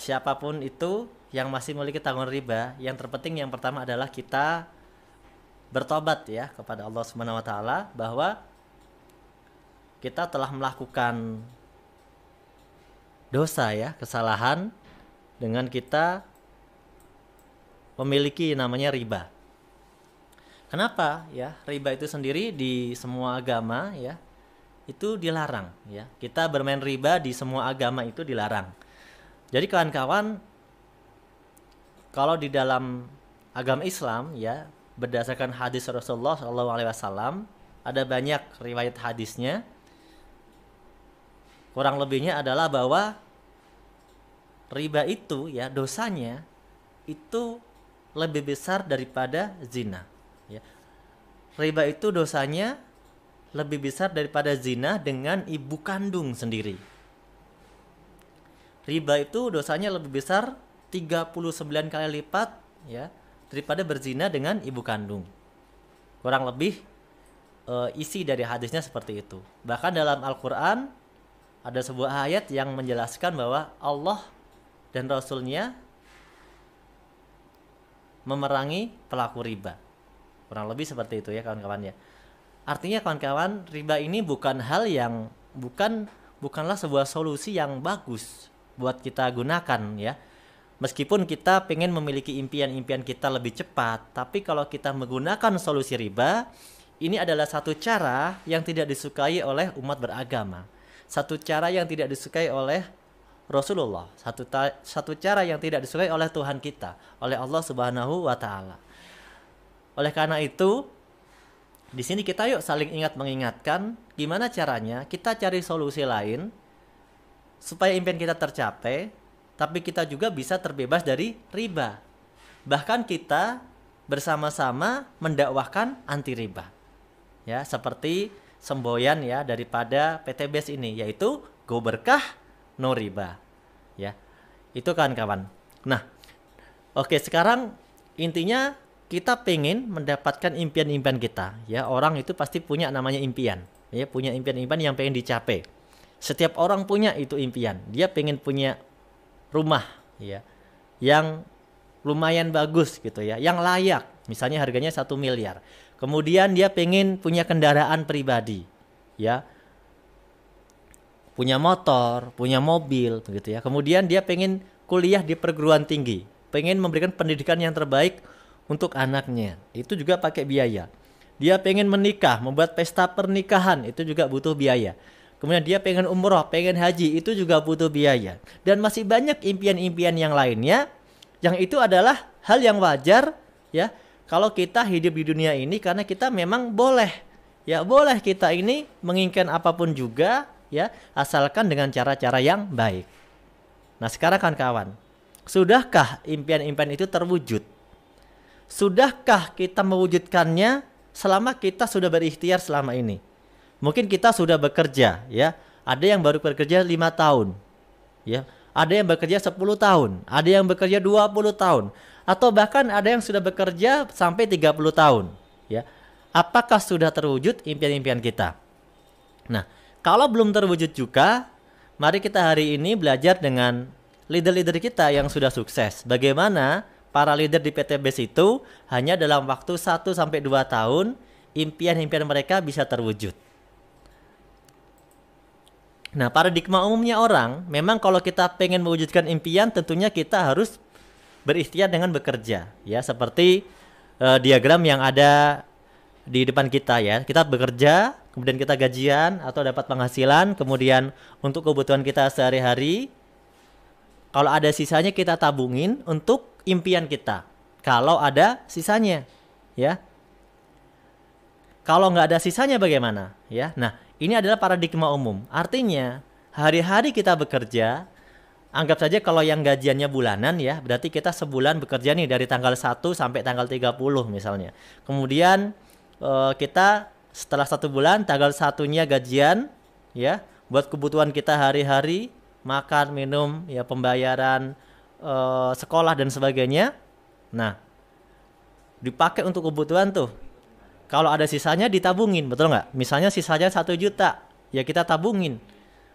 siapapun itu yang masih memiliki tanggungan riba, yang terpenting yang pertama adalah kita bertobat ya kepada Allah Subhanahu wa taala bahwa kita telah melakukan dosa ya, kesalahan dengan kita memiliki namanya riba. Kenapa ya? Riba itu sendiri di semua agama ya itu dilarang ya. Kita bermain riba di semua agama itu dilarang. Jadi kawan-kawan, kalau di dalam agama Islam ya, berdasarkan hadis Rasulullah SAW, ada banyak riwayat hadisnya. Kurang lebihnya adalah bahwa riba itu ya, dosanya itu lebih besar daripada zina ya. Riba itu dosanya lebih besar daripada zina dengan ibu kandung sendiri. Riba itu dosanya lebih besar 39 kali lipat ya daripada berzina dengan ibu kandung. Kurang lebih isi dari hadisnya seperti itu. Bahkan dalam Al-Qur'an ada sebuah ayat yang menjelaskan bahwa Allah dan Rasulnya memerangi pelaku riba. Kurang lebih seperti itu ya kawan-kawan ya. Artinya kawan-kawan, riba ini bukan hal yang bukanlah sebuah solusi yang bagus buat kita gunakan ya. Meskipun kita pengen memiliki impian-impian kita lebih cepat, tapi kalau kita menggunakan solusi riba, ini adalah satu cara yang tidak disukai oleh umat beragama. Satu cara yang tidak disukai oleh Rasulullah, satu cara yang tidak disukai oleh Tuhan kita, oleh Allah Subhanahu wa taala. Oleh karena itu, di sini kita yuk saling ingat mengingatkan gimana caranya kita cari solusi lain supaya impian kita tercapai, tapi kita juga bisa terbebas dari riba. Bahkan kita bersama-sama mendakwahkan anti riba. Ya, seperti semboyan ya daripada PTBS ini, yaitu go berkah no riba. Ya. Itu kan kawan. Nah, oke, sekarang intinya kita pengen mendapatkan impian-impian kita. Ya, orang itu pasti punya namanya impian. Ya, punya impian-impian yang pengen dicapai. Setiap orang punya itu impian. Dia pengen punya rumah ya yang lumayan bagus gitu ya, yang layak. Misalnya harganya 1 miliar. Kemudian dia pengen punya kendaraan pribadi, ya, punya motor, punya mobil, begitu ya. Kemudian dia pengen kuliah di perguruan tinggi, pengen memberikan pendidikan yang terbaik untuk anaknya. Itu juga pakai biaya. Dia pengen menikah, membuat pesta pernikahan, itu juga butuh biaya. Kemudian dia pengen umroh, pengen haji, itu juga butuh biaya. Dan masih banyak impian-impian yang lainnya, yang itu adalah hal yang wajar, ya. Kalau kita hidup di dunia ini karena kita memang boleh kita ini menginginkan apapun juga ya, asalkan dengan cara-cara yang baik. Nah, sekarang kan kawan, sudahkah impian-impian itu terwujud? Sudahkah kita mewujudkannya selama kita sudah berikhtiar selama ini? Mungkin kita sudah bekerja ya, ada yang baru bekerja 5 tahun ya, ada yang bekerja 10 tahun, ada yang bekerja 20 tahun, atau bahkan ada yang sudah bekerja sampai 30 tahun ya. Apakah sudah terwujud impian-impian kita? Nah, kalau belum terwujud juga, mari kita hari ini belajar dengan leader-leader kita yang sudah sukses. Bagaimana para leader di PTBS itu hanya dalam waktu 1-2 tahun impian-impian mereka bisa terwujud. Nah, paradigma umumnya orang, memang kalau kita pengen mewujudkan impian, tentunya kita harus berikhtiar dengan bekerja, ya, seperti diagram yang ada di depan kita ya. Kita bekerja, kemudian kita gajian atau dapat penghasilan, kemudian untuk kebutuhan kita sehari-hari, kalau ada sisanya kita tabungin untuk impian kita. Kalau ada sisanya, ya. Kalau nggak ada sisanya bagaimana, ya? Nah, ini adalah paradigma umum. Artinya, hari-hari kita bekerja, anggap saja kalau yang gajiannya bulanan ya, berarti kita sebulan bekerja nih dari tanggal 1 sampai tanggal 30 misalnya. Kemudian kita setelah 1 bulan, tanggal 1-nya gajian ya, buat kebutuhan kita hari-hari, makan, minum, ya, pembayaran sekolah dan sebagainya. Nah, dipakai untuk kebutuhan tuh. Kalau ada sisanya ditabungin, betul nggak? Misalnya sisanya 1 juta, ya kita tabungin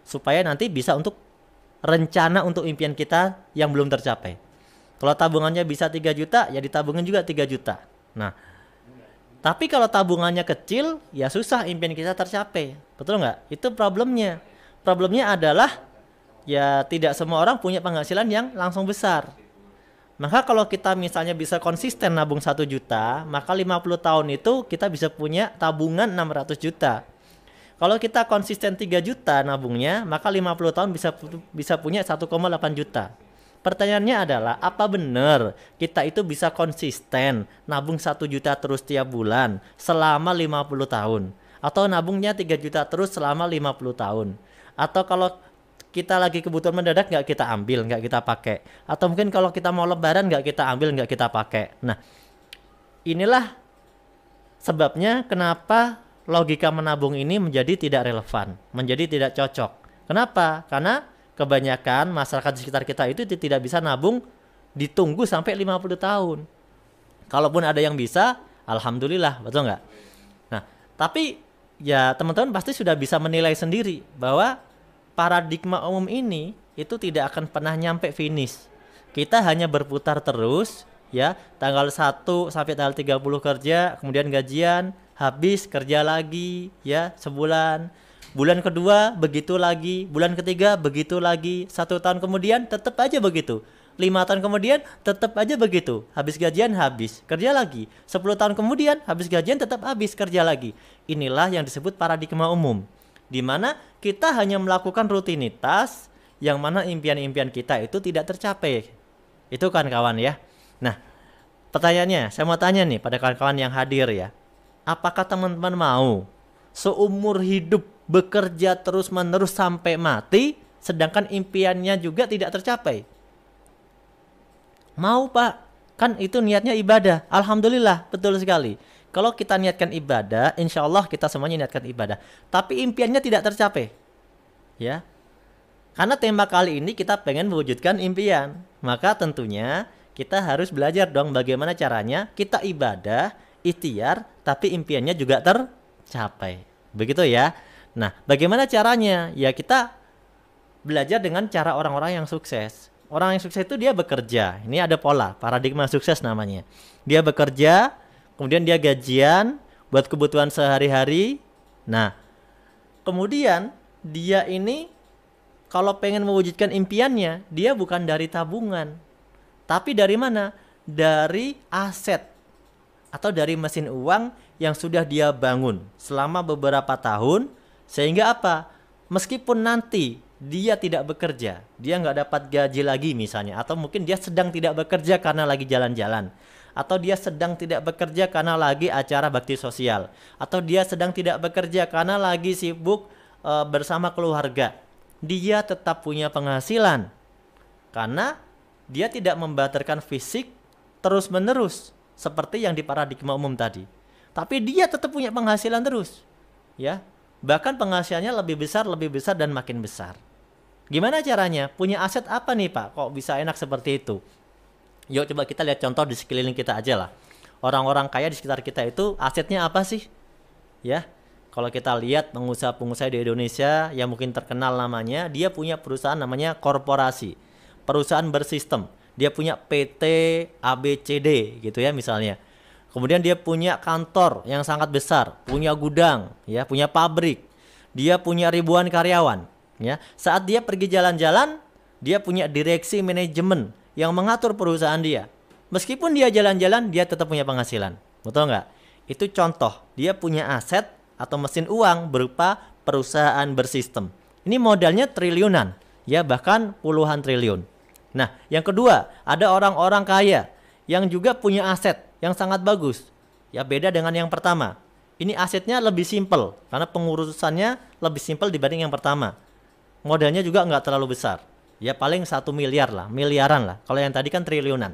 supaya nanti bisa untuk rencana untuk impian kita yang belum tercapai. Kalau tabungannya bisa 3 juta, ya ditabungin juga 3 juta. Nah, tapi kalau tabungannya kecil, ya susah impian kita tercapai. Betul nggak? Itu problemnya. Problemnya adalah ya tidak semua orang punya penghasilan yang langsung besar. Maka kalau kita misalnya bisa konsisten nabung 1 juta, maka 50 tahun itu kita bisa punya tabungan 600 juta. Kalau kita konsisten 3 juta nabungnya, maka 50 tahun bisa punya 1,8 juta. Pertanyaannya adalah, apa benar kita itu bisa konsisten nabung 1 juta terus tiap bulan selama 50 tahun? Atau nabungnya 3 juta terus selama 50 tahun? Atau kalau kita lagi kebutuhan mendadak nggak kita ambil, nggak kita pakai? Atau mungkin kalau kita mau lebaran nggak kita ambil, nggak kita pakai? Nah, inilah sebabnya kenapa logika menabung ini menjadi tidak relevan, menjadi tidak cocok. Kenapa? Karena kebanyakan masyarakat di sekitar kita itu tidak bisa nabung ditunggu sampai 50 tahun. Kalaupun ada yang bisa, alhamdulillah, betul nggak? Nah, tapi ya teman-teman pasti sudah bisa menilai sendiri bahwa paradigma umum ini itu tidak akan pernah nyampe finish. Kita hanya berputar terus, ya, tanggal 1 sampai tanggal 30 kerja, kemudian gajian, habis kerja lagi, ya, sebulan. Bulan kedua begitu lagi, bulan ketiga begitu lagi, 1 tahun kemudian tetap aja begitu. 5 tahun kemudian tetap aja begitu. Habis gajian habis, kerja lagi. 10 tahun kemudian habis gajian tetap habis, kerja lagi. Inilah yang disebut paradigma umum, di mana kita hanya melakukan rutinitas yang mana impian-impian kita itu tidak tercapai. Itu kan kawan ya. Nah, pertanyaannya, saya mau tanya nih pada kawan-kawan yang hadir ya. Apakah teman-teman mau seumur hidup bekerja terus-menerus sampai mati, sedangkan impiannya juga tidak tercapai? Mau Pak, kan itu niatnya ibadah. Alhamdulillah, betul sekali. Kalau kita niatkan ibadah, insya Allah kita semuanya niatkan ibadah. Tapi impiannya tidak tercapai, ya. Karena tema kali ini kita pengen mewujudkan impian. Maka tentunya kita harus belajar dong bagaimana caranya kita ibadah, ikhtiar, tapi impiannya juga tercapai. Begitu ya. Nah, bagaimana caranya? Ya kita belajar dengan cara orang-orang yang sukses. Orang yang sukses itu dia bekerja. Ini ada pola, paradigma sukses namanya. Dia bekerja, kemudian dia gajian buat kebutuhan sehari-hari. Nah, kemudian dia ini kalau pengen mewujudkan impiannya, dia bukan dari tabungan. Tapi dari mana? Dari aset atau dari mesin uang yang sudah dia bangun selama beberapa tahun. Sehingga apa? Meskipun nanti dia tidak bekerja, dia nggak dapat gaji lagi misalnya. Atau mungkin dia sedang tidak bekerja karena lagi jalan-jalan. Atau dia sedang tidak bekerja karena lagi acara bakti sosial, atau dia sedang tidak bekerja karena lagi sibuk bersama keluarga, dia tetap punya penghasilan karena dia tidak membatalkan fisik terus-menerus seperti yang di paradigma umum tadi. Tapi dia tetap punya penghasilan terus, ya. Bahkan penghasilannya lebih besar dan makin besar. Gimana caranya? Punya aset apa nih Pak? Kok bisa enak seperti itu? Yuk coba kita lihat contoh di sekeliling kita aja lah. Orang-orang kaya di sekitar kita itu asetnya apa sih? Ya, kalau kita lihat pengusaha-pengusaha di Indonesia yang mungkin terkenal namanya, dia punya perusahaan namanya korporasi, perusahaan bersistem. Dia punya PT ABCD gitu ya misalnya. Kemudian dia punya kantor yang sangat besar, punya gudang, ya, punya pabrik. Dia punya ribuan karyawan, ya. Saat dia pergi jalan-jalan, dia punya direksi manajemen yang mengatur perusahaan dia. Meskipun dia jalan-jalan, dia tetap punya penghasilan. Betul nggak? Itu contoh, dia punya aset atau mesin uang berupa perusahaan bersistem. Ini modalnya triliunan, ya, bahkan puluhan triliun. Nah, yang kedua, ada orang-orang kaya yang juga punya aset yang sangat bagus. Ya, beda dengan yang pertama. Ini asetnya lebih simpel karena pengurusannya lebih simpel dibanding yang pertama. Modalnya juga nggak terlalu besar. Ya paling 1 miliar lah, miliaran lah. Kalau yang tadi kan triliunan.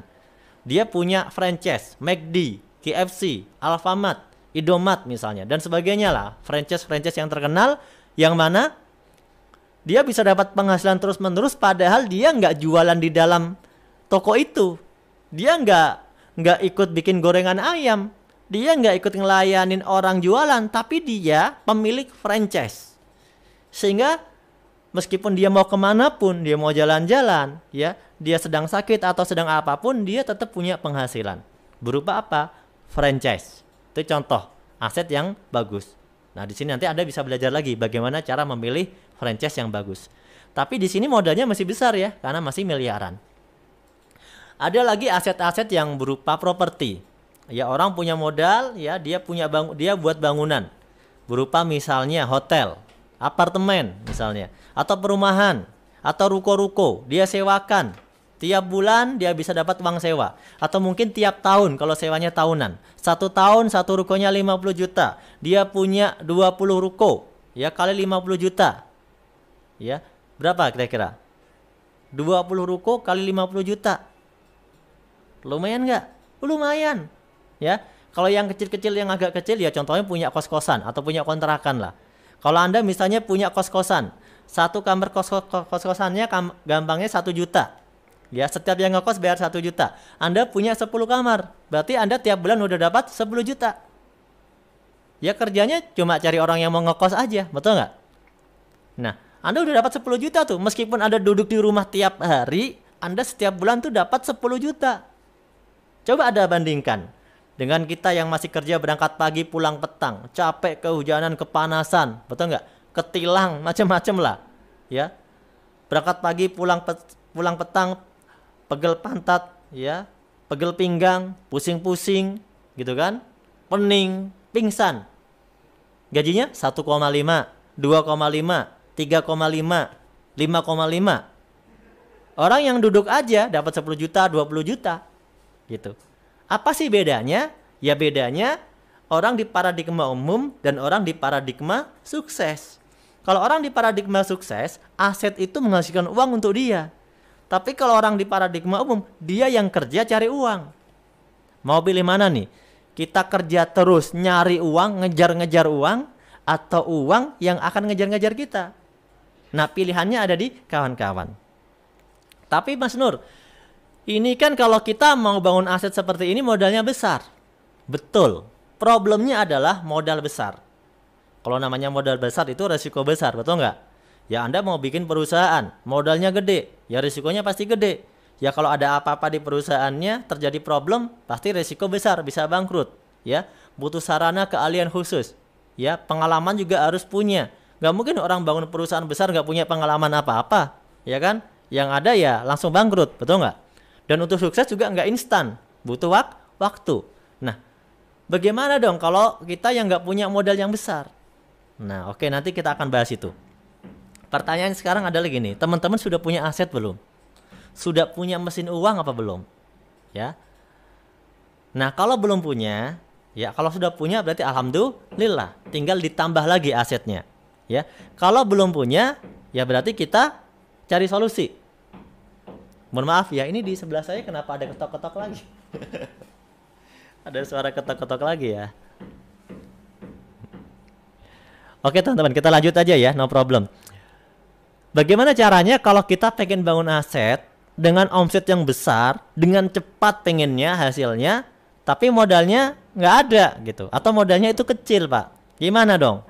Dia punya franchise, McD, KFC, Alfamart, Indomart misalnya, dan sebagainya lah. Franchise-franchise yang terkenal, yang mana dia bisa dapat penghasilan terus-menerus padahal dia nggak jualan di dalam toko itu. Dia nggak ikut bikin gorengan ayam. Dia nggak ikut ngelayanin orang jualan, tapi dia pemilik franchise. Sehingga meskipun dia mau kemana pun, dia mau jalan-jalan, ya, dia sedang sakit atau sedang apapun, dia tetap punya penghasilan. Berupa apa? Franchise. Itu contoh aset yang bagus. Nah, di sini nanti Anda bisa belajar lagi bagaimana cara memilih franchise yang bagus. Tapi di sini modalnya masih besar ya, karena masih miliaran. Ada lagi aset-aset yang berupa properti. Ya, orang punya modal, ya, dia buat bangunan. Berupa misalnya hotel, apartemen misalnya, atau perumahan, atau ruko-ruko, dia sewakan. Tiap bulan dia bisa dapat uang sewa. Atau mungkin tiap tahun kalau sewanya tahunan. 1 tahun 1 rukonya 50 juta. Dia punya 20 ruko, ya, kali 50 juta. Ya, berapa kira-kira? 20 ruko kali 50 juta. Lumayan nggak? Lumayan. Ya, kalau yang kecil-kecil, yang agak kecil, ya contohnya punya kos-kosan atau punya kontrakan lah. Kalau Anda misalnya punya kos-kosan, satu kamar kos-kosannya gampangnya 1 juta. Ya, setiap yang ngekos bayar 1 juta. Anda punya 10 kamar, berarti Anda tiap bulan udah dapat 10 juta. Ya, kerjanya cuma cari orang yang mau ngekos aja, betul nggak? Nah, Anda udah dapat 10 juta tuh. Meskipun Anda duduk di rumah tiap hari, Anda setiap bulan tuh dapat 10 juta. Coba Anda bandingkan dengan kita yang masih kerja berangkat pagi pulang petang, capek, kehujanan, kepanasan, betul nggak? Ketilang, macam-macam lah, ya. Berangkat pagi pulang petang, pegel pantat, ya, pegel pinggang, pusing-pusing, gitu kan? Pening, pingsan. Gajinya 1,5, 2,5, 3,5, 5,5. Orang yang duduk aja dapat 10 juta, 20 juta. Gitu. Apa sih bedanya? Ya bedanya orang di paradigma umum dan orang di paradigma sukses. Kalau orang di paradigma sukses, aset itu menghasilkan uang untuk dia. Tapi kalau orang di paradigma umum, dia yang kerja cari uang. Mau pilih mana nih? Kita kerja terus nyari uang, ngejar-ngejar uang, atau uang yang akan ngejar-ngejar kita? Nah, pilihannya ada di kawan-kawan. Tapi Mas Nur, ini kan kalau kita mau bangun aset seperti ini modalnya besar. Betul. Problemnya adalah modal besar. Kalau namanya modal besar itu resiko besar, betul nggak? Ya Anda mau bikin perusahaan, modalnya gede, ya risikonya pasti gede. Ya kalau ada apa-apa di perusahaannya, terjadi problem, pasti risiko besar, bisa bangkrut. Ya, butuh sarana keahlian khusus. Ya, pengalaman juga harus punya. Nggak mungkin orang bangun perusahaan besar nggak punya pengalaman apa-apa, ya kan? Yang ada ya langsung bangkrut, betul nggak? Dan untuk sukses juga nggak instan, butuh waktu. Nah, bagaimana dong kalau kita yang nggak punya modal yang besar? Nah, oke, nanti kita akan bahas itu. Pertanyaan sekarang adalah gini, teman-teman sudah punya aset belum? Sudah punya mesin uang apa belum? Ya. Nah, kalau belum punya, ya kalau sudah punya berarti alhamdulillah, tinggal ditambah lagi asetnya. Ya, kalau belum punya, ya berarti kita cari solusi. Mohon maaf ya, ini di sebelah saya kenapa ada ketok-ketok lagi? Ada suara ketok-ketok lagi ya. Oke teman-teman, kita lanjut aja ya, no problem. Bagaimana caranya kalau kita pengen bangun aset dengan omset yang besar, dengan cepat pengennya hasilnya, tapi modalnya nggak ada gitu, atau modalnya itu kecil Pak? Gimana dong?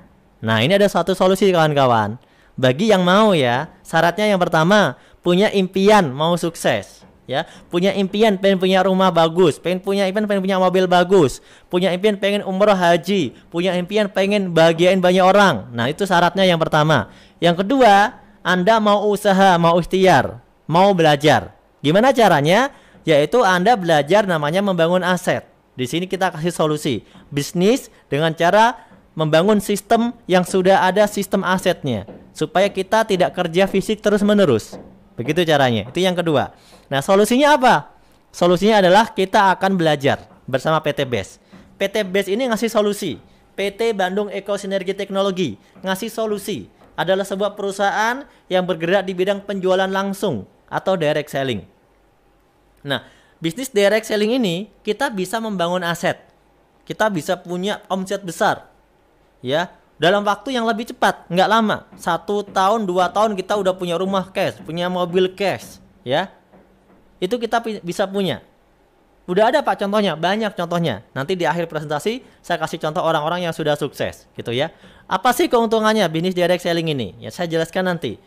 Nah, ini ada satu solusi kawan-kawan. Bagi yang mau ya, syaratnya yang pertama, punya impian mau sukses. Ya, punya impian pengen punya rumah bagus, pengen punya mobil bagus, punya impian pengen umroh haji, punya impian pengen bahagiain banyak orang. Nah, itu syaratnya yang pertama. Yang kedua, Anda mau usaha, mau ikhtiar, mau belajar. Gimana caranya? Yaitu Anda belajar namanya membangun aset. Di sini kita kasih solusi. Bisnis dengan cara membangun sistem yang sudah ada sistem asetnya, supaya kita tidak kerja fisik terus-menerus. Begitu caranya. Itu yang kedua. Nah, solusinya apa? Solusinya adalah kita akan belajar bersama PT BES. PT BES ini ngasih solusi. PT Bandung Eko Sinergi Teknologi ngasih solusi. Adalah sebuah perusahaan yang bergerak di bidang penjualan langsung atau direct selling. Nah, bisnis direct selling ini kita bisa membangun aset. Kita bisa punya omset besar. Ya, dalam waktu yang lebih cepat, nggak lama, 1 tahun 2 tahun kita udah punya rumah cash, punya mobil cash, ya, itu kita bisa punya. Udah ada Pak contohnya, banyak contohnya. Nanti di akhir presentasi saya kasih contoh orang-orang yang sudah sukses, gitu ya. Apa sih keuntungannya bisnis direct selling ini? Ya saya jelaskan nanti.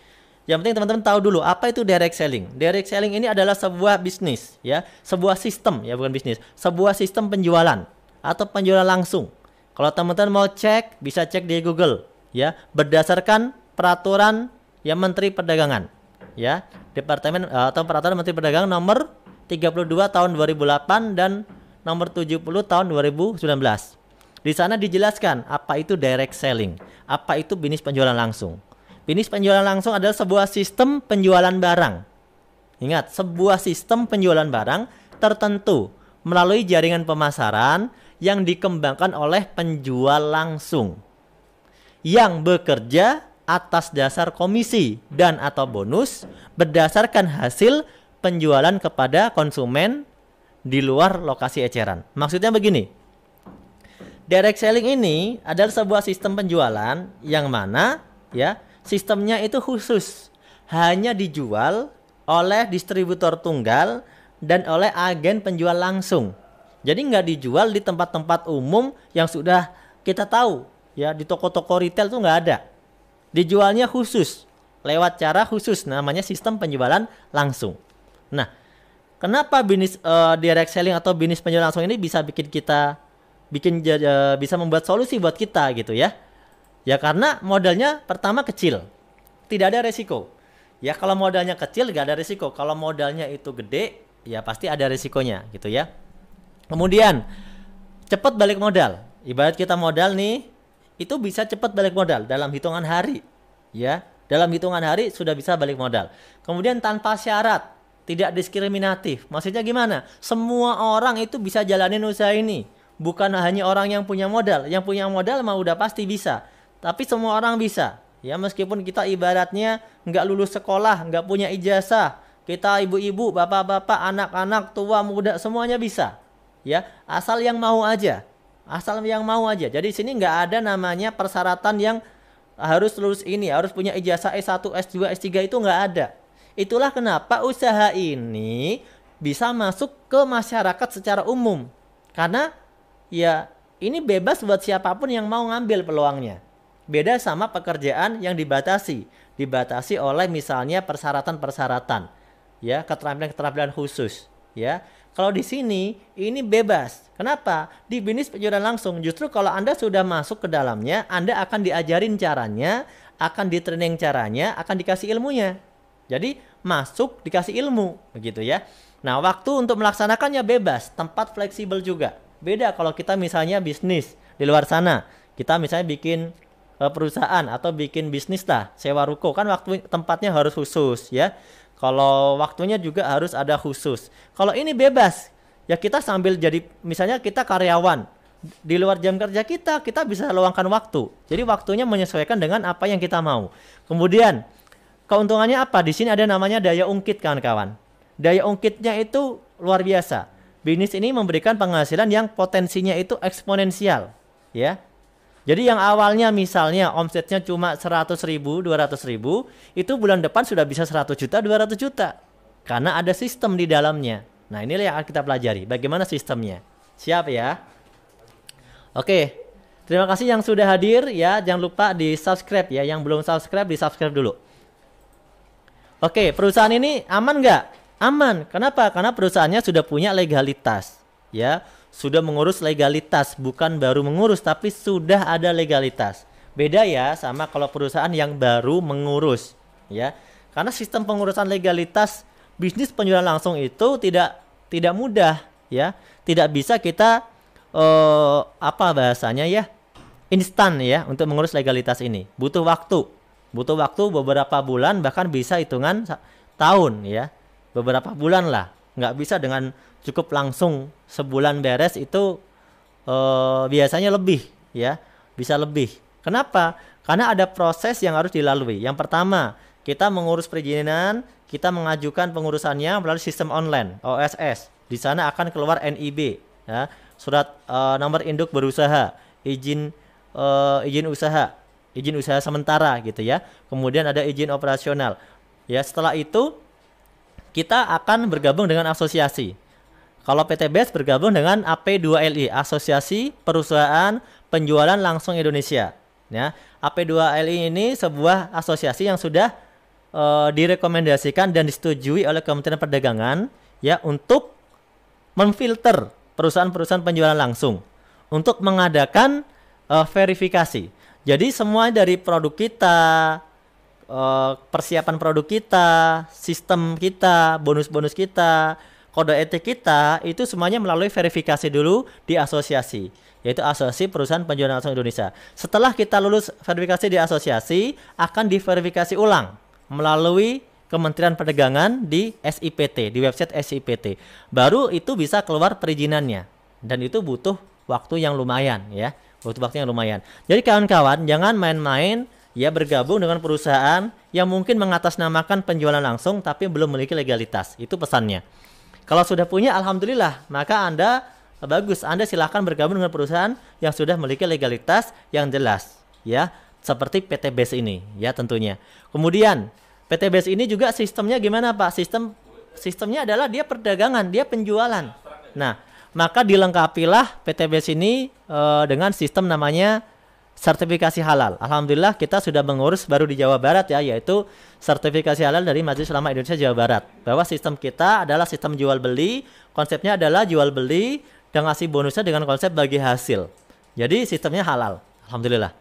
Yang penting teman-teman tahu dulu apa itu direct selling. Direct selling ini adalah sebuah bisnis, ya, sebuah sistem, ya, bukan bisnis, sebuah sistem penjualan atau penjualan langsung. Kalau teman-teman mau cek, bisa cek di Google, ya, berdasarkan peraturan ya Menteri Perdagangan, ya, Departemen atau Peraturan Menteri Perdagangan nomor 32 tahun 2008 dan nomor 70 tahun 2019. Di sana dijelaskan apa itu direct selling, apa itu bisnis penjualan langsung. Bisnis penjualan langsung adalah sebuah sistem penjualan barang. Ingat, sebuah sistem penjualan barang tertentu melalui jaringan pemasaran yang dikembangkan oleh penjual langsung yang bekerja atas dasar komisi dan atau bonus berdasarkan hasil penjualan kepada konsumen di luar lokasi eceran. Maksudnya begini, direct selling ini adalah sebuah sistem penjualan yang mana, ya, sistemnya itu khusus, hanya dijual oleh distributor tunggal dan oleh agen penjual langsung. Jadi nggak dijual di tempat-tempat umum yang sudah kita tahu, ya, di toko-toko retail tuh nggak ada. Dijualnya khusus, lewat cara khusus, namanya sistem penjualan langsung. Nah, kenapa bisnis direct selling atau bisnis penjualan langsung ini bisa bisa membuat solusi buat kita gitu ya? Ya karena modalnya pertama kecil, tidak ada resiko. Ya kalau modalnya kecil gak ada resiko. Kalau modalnya itu gede, ya pasti ada resikonya gitu ya. Kemudian cepat balik modal. Ibarat kita modal nih, itu bisa cepat balik modal dalam hitungan hari. Ya, dalam hitungan hari sudah bisa balik modal. Kemudian tanpa syarat, tidak diskriminatif. Maksudnya gimana? Semua orang itu bisa jalanin usaha ini. Bukan hanya orang yang punya modal. Yang punya modal mah udah pasti bisa. Tapi semua orang bisa, ya, meskipun kita ibaratnya nggak lulus sekolah, nggak punya ijazah, kita ibu-ibu, bapak-bapak, anak-anak, tua, muda, semuanya bisa, ya, asal yang mau aja, Jadi sini nggak ada namanya persyaratan yang harus lulus ini, harus punya ijazah S1, S2, S3 itu nggak ada. Itulah kenapa usaha ini bisa masuk ke masyarakat secara umum, karena ya ini bebas buat siapapun yang mau ngambil peluangnya. Beda sama pekerjaan yang dibatasi oleh misalnya persyaratan-persyaratan, ya, keterampilan-keterampilan khusus, ya. Kalau di sini ini bebas. Kenapa? Di bisnis penjualan langsung justru kalau Anda sudah masuk ke dalamnya, Anda akan diajarin caranya, akan di-training caranya, akan dikasih ilmunya. Jadi masuk dikasih ilmu, begitu ya. Nah, waktu untuk melaksanakannya bebas, tempat fleksibel juga. Beda kalau kita misalnya bisnis di luar sana, kita misalnya bikin perusahaan atau bikin bisnis lah, sewa ruko, kan waktu tempatnya harus khusus, ya. Kalau waktunya juga harus ada khusus. Kalau ini bebas, ya kita sambil jadi, misalnya kita karyawan, di luar jam kerja kita bisa luangkan waktu. Jadi waktunya menyesuaikan dengan apa yang kita mau. Kemudian keuntungannya apa? Di sini ada namanya daya ungkit, kawan-kawan. Daya ungkitnya itu luar biasa. Bisnis ini memberikan penghasilan yang potensinya itu eksponensial, ya. Jadi yang awalnya misalnya omsetnya cuma 100.000, 200.000, itu bulan depan sudah bisa 100 juta, 200 juta. Karena ada sistem di dalamnya. Nah, inilah yang akan kita pelajari. Bagaimana sistemnya? Siap ya? Oke. Terima kasih yang sudah hadir ya. Jangan lupa di subscribe ya. Yang belum subscribe, di subscribe dulu. Oke, perusahaan ini aman nggak? Aman. Kenapa? Karena perusahaannya sudah punya legalitas. Ya. Sudah mengurus legalitas, bukan baru mengurus, tapi sudah ada legalitas. Beda ya sama kalau perusahaan yang baru mengurus, ya. Karena sistem pengurusan legalitas bisnis penjualan langsung itu tidak mudah, ya. Tidak bisa kita apa bahasanya ya, instan ya untuk mengurus legalitas ini. Butuh waktu beberapa bulan, bahkan bisa hitungan tahun ya, beberapa bulan lah. Nggak bisa dengan cukup langsung sebulan beres itu, biasanya lebih ya, bisa lebih. Kenapa? Karena ada proses yang harus dilalui. Yang pertama, kita mengurus perizinan, kita mengajukan pengurusannya melalui sistem online OSS. Di sana akan keluar NIB, ya, surat nomor induk berusaha, izin usaha sementara gitu ya. Kemudian ada izin operasional. Ya, setelah itu kita akan bergabung dengan asosiasi. Kalau PTBS bergabung dengan AP2LI, Asosiasi Perusahaan Penjualan Langsung Indonesia. Ya, AP2LI ini sebuah asosiasi yang sudah direkomendasikan dan disetujui oleh Kementerian Perdagangan ya untuk memfilter perusahaan-perusahaan penjualan langsung untuk mengadakan verifikasi. Jadi semua dari produk kita, persiapan produk kita, sistem kita, bonus-bonus kita, kode etik kita itu semuanya melalui verifikasi dulu di asosiasi, yaitu Asosiasi Perusahaan Penjualan Langsung Indonesia. Setelah kita lulus verifikasi di asosiasi, akan diverifikasi ulang melalui Kementerian Perdagangan di SIPT, di website SIPT. Baru itu bisa keluar perizinannya. Dan itu butuh waktu yang lumayan ya. Butuh waktu yang lumayan. Jadi kawan-kawan jangan main-main ya bergabung dengan perusahaan yang mungkin mengatasnamakan penjualan langsung tapi belum memiliki legalitas. Itu pesannya. Kalau sudah punya alhamdulillah, maka Anda bagus. Anda silahkan bergabung dengan perusahaan yang sudah memiliki legalitas yang jelas ya. Seperti PT BES ini ya tentunya. Kemudian PT BES ini juga sistemnya gimana Pak? Sistemnya adalah dia perdagangan, dia penjualan. Nah, maka dilengkapilah PT BES ini dengan sistem namanya sertifikasi halal. Alhamdulillah kita sudah mengurus baru di Jawa Barat ya, yaitu sertifikasi halal dari Majelis Ulama Indonesia Jawa Barat. Bahwa sistem kita adalah sistem jual beli, konsepnya adalah jual beli dan ngasih bonusnya dengan konsep bagi hasil. Jadi sistemnya halal. Alhamdulillah.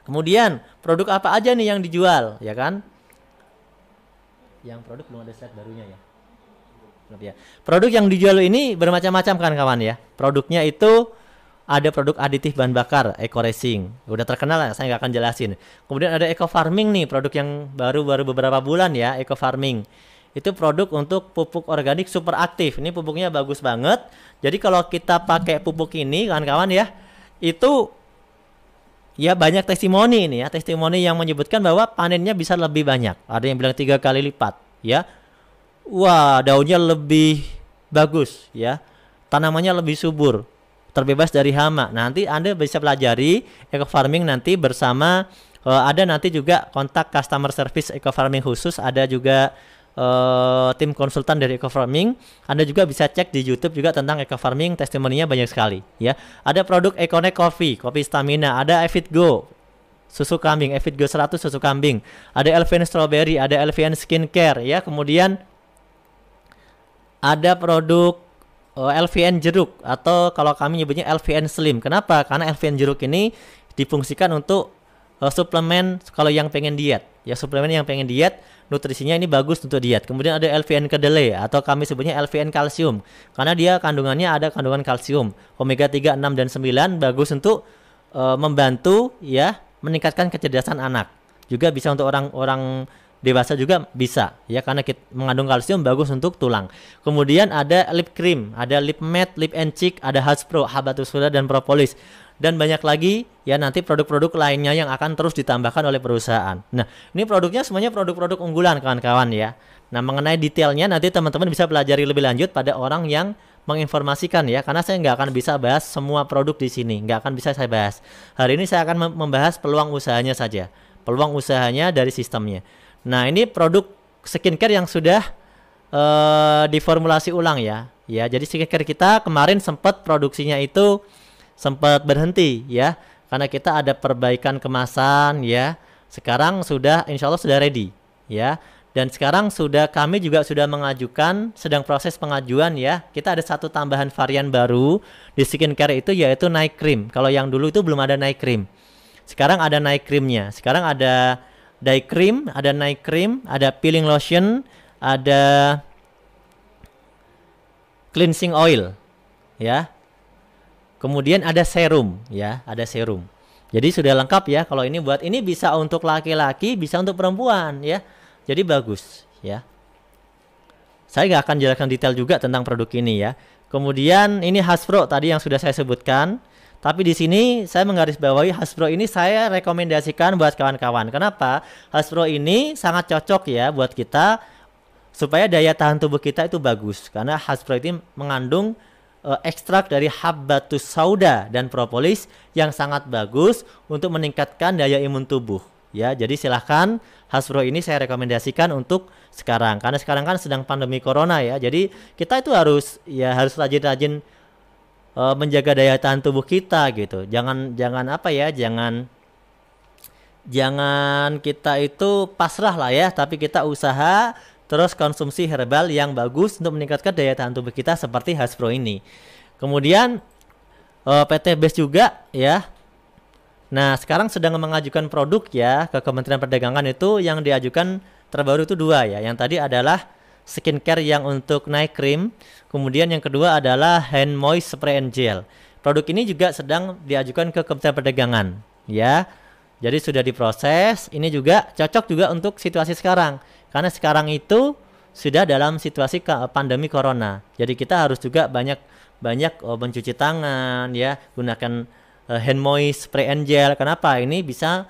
Kemudian produk apa aja nih yang dijual, ya kan? Yang produk belum ada slide barunya ya. Produk yang dijual ini bermacam-macam kan kawan ya. Produknya itu ada produk aditif bahan bakar Eco Racing. Udah terkenal lah, saya nggak akan jelasin. Kemudian ada Eco Farming nih, produk yang baru beberapa bulan ya, Eco Farming. Itu produk untuk pupuk organik super aktif. Ini pupuknya bagus banget. Jadi kalau kita pakai pupuk ini kawan-kawan ya, itu ya banyak testimoni ini ya, testimoni yang menyebutkan bahwa panennya bisa lebih banyak. Ada yang bilang 3 kali lipat ya. Wah, daunnya lebih bagus ya. Tanamannya lebih subur, terbebas dari hama. Nanti Anda bisa pelajari Eco Farming nanti bersama ada nanti juga kontak customer service Eco Farming khusus, ada juga tim konsultan dari Eco Farming. Anda juga bisa cek di YouTube juga tentang Eco Farming, testimoninya banyak sekali ya. Ada produk Econek Coffee, kopi stamina, ada Evit Go susu kambing, Evit Go 100 susu kambing, ada Elvian Strawberry, ada Elvian Skincare ya. Kemudian ada produk LVN jeruk atau kalau kami nyebutnya LVN Slim. Kenapa? Karena LVN jeruk ini difungsikan untuk suplemen kalau yang pengen diet. Ya suplemen yang pengen diet, nutrisinya ini bagus untuk diet. Kemudian ada LVN kedelai atau kami sebutnya LVN kalsium. Karena dia kandungannya ada kandungan kalsium. Omega 3, 6 dan 9 bagus untuk membantu ya meningkatkan kecerdasan anak. Juga bisa untuk orang dewasa juga bisa ya, karena kita mengandung kalsium, bagus untuk tulang. Kemudian ada lip cream, ada lip matte, lip and cheek, ada Haspro, habatus sauda dan propolis, dan banyak lagi ya nanti produk-produk lainnya yang akan terus ditambahkan oleh perusahaan. Nah, ini produknya semuanya produk-produk unggulan kawan-kawan ya. Nah, mengenai detailnya nanti teman-teman bisa pelajari lebih lanjut pada orang yang menginformasikan ya, karena saya nggak akan bisa bahas semua produk di sini, nggak akan bisa saya bahas. Hari ini saya akan membahas peluang usahanya saja, peluang usahanya dari sistemnya. Nah, ini produk skincare yang sudah diformulasi ulang ya. Ya, jadi skincare kita kemarin sempat produksinya itu sempat berhenti ya, karena kita ada perbaikan kemasan ya. Sekarang sudah insya Allah sudah ready ya. Dan sekarang kami juga sudah mengajukan, sedang proses pengajuan ya. Kita ada satu tambahan varian baru di skincare itu yaitu night cream. Kalau yang dulu itu belum ada night cream. Sekarang ada night creamnya. Sekarang ada day cream, ada night cream, ada peeling lotion, ada cleansing oil ya. Kemudian ada serum ya, ada serum. Jadi sudah lengkap ya. Kalau ini bisa untuk laki-laki, bisa untuk perempuan ya. Jadi bagus ya. Saya nggak akan jelaskan detail juga tentang produk ini ya. Kemudian ini Haspro tadi yang sudah saya sebutkan. Tapi di sini saya menggarisbawahi Haspro ini saya rekomendasikan buat kawan-kawan. Kenapa? Haspro ini sangat cocok ya buat kita supaya daya tahan tubuh kita itu bagus. Karena Haspro ini mengandung ekstrak dari habatus sauda dan propolis yang sangat bagus untuk meningkatkan daya imun tubuh. Ya, jadi silahkan Haspro ini saya rekomendasikan untuk sekarang. Karena sekarang kan sedang pandemi corona ya. Jadi kita itu harus rajin-rajin menjaga daya tahan tubuh kita gitu. Jangan jangan kita itu pasrah lah ya, tapi kita usaha terus konsumsi herbal yang bagus untuk meningkatkan daya tahan tubuh kita seperti Haspro ini. Kemudian PT BES juga ya. Nah, sekarang sedang mengajukan produk ya ke Kementerian Perdagangan. Itu yang diajukan terbaru itu dua ya. Yang tadi adalah skincare yang untuk night cream. Kemudian yang kedua adalah hand moist spray and gel. Produk ini juga sedang diajukan ke Kementerian Perdagangan ya. Jadi sudah diproses. Ini juga cocok juga untuk situasi sekarang. Karena sekarang itu sudah dalam situasi pandemi corona. Jadi kita harus juga banyak mencuci tangan ya, gunakan hand moist spray and gel. Kenapa? Ini bisa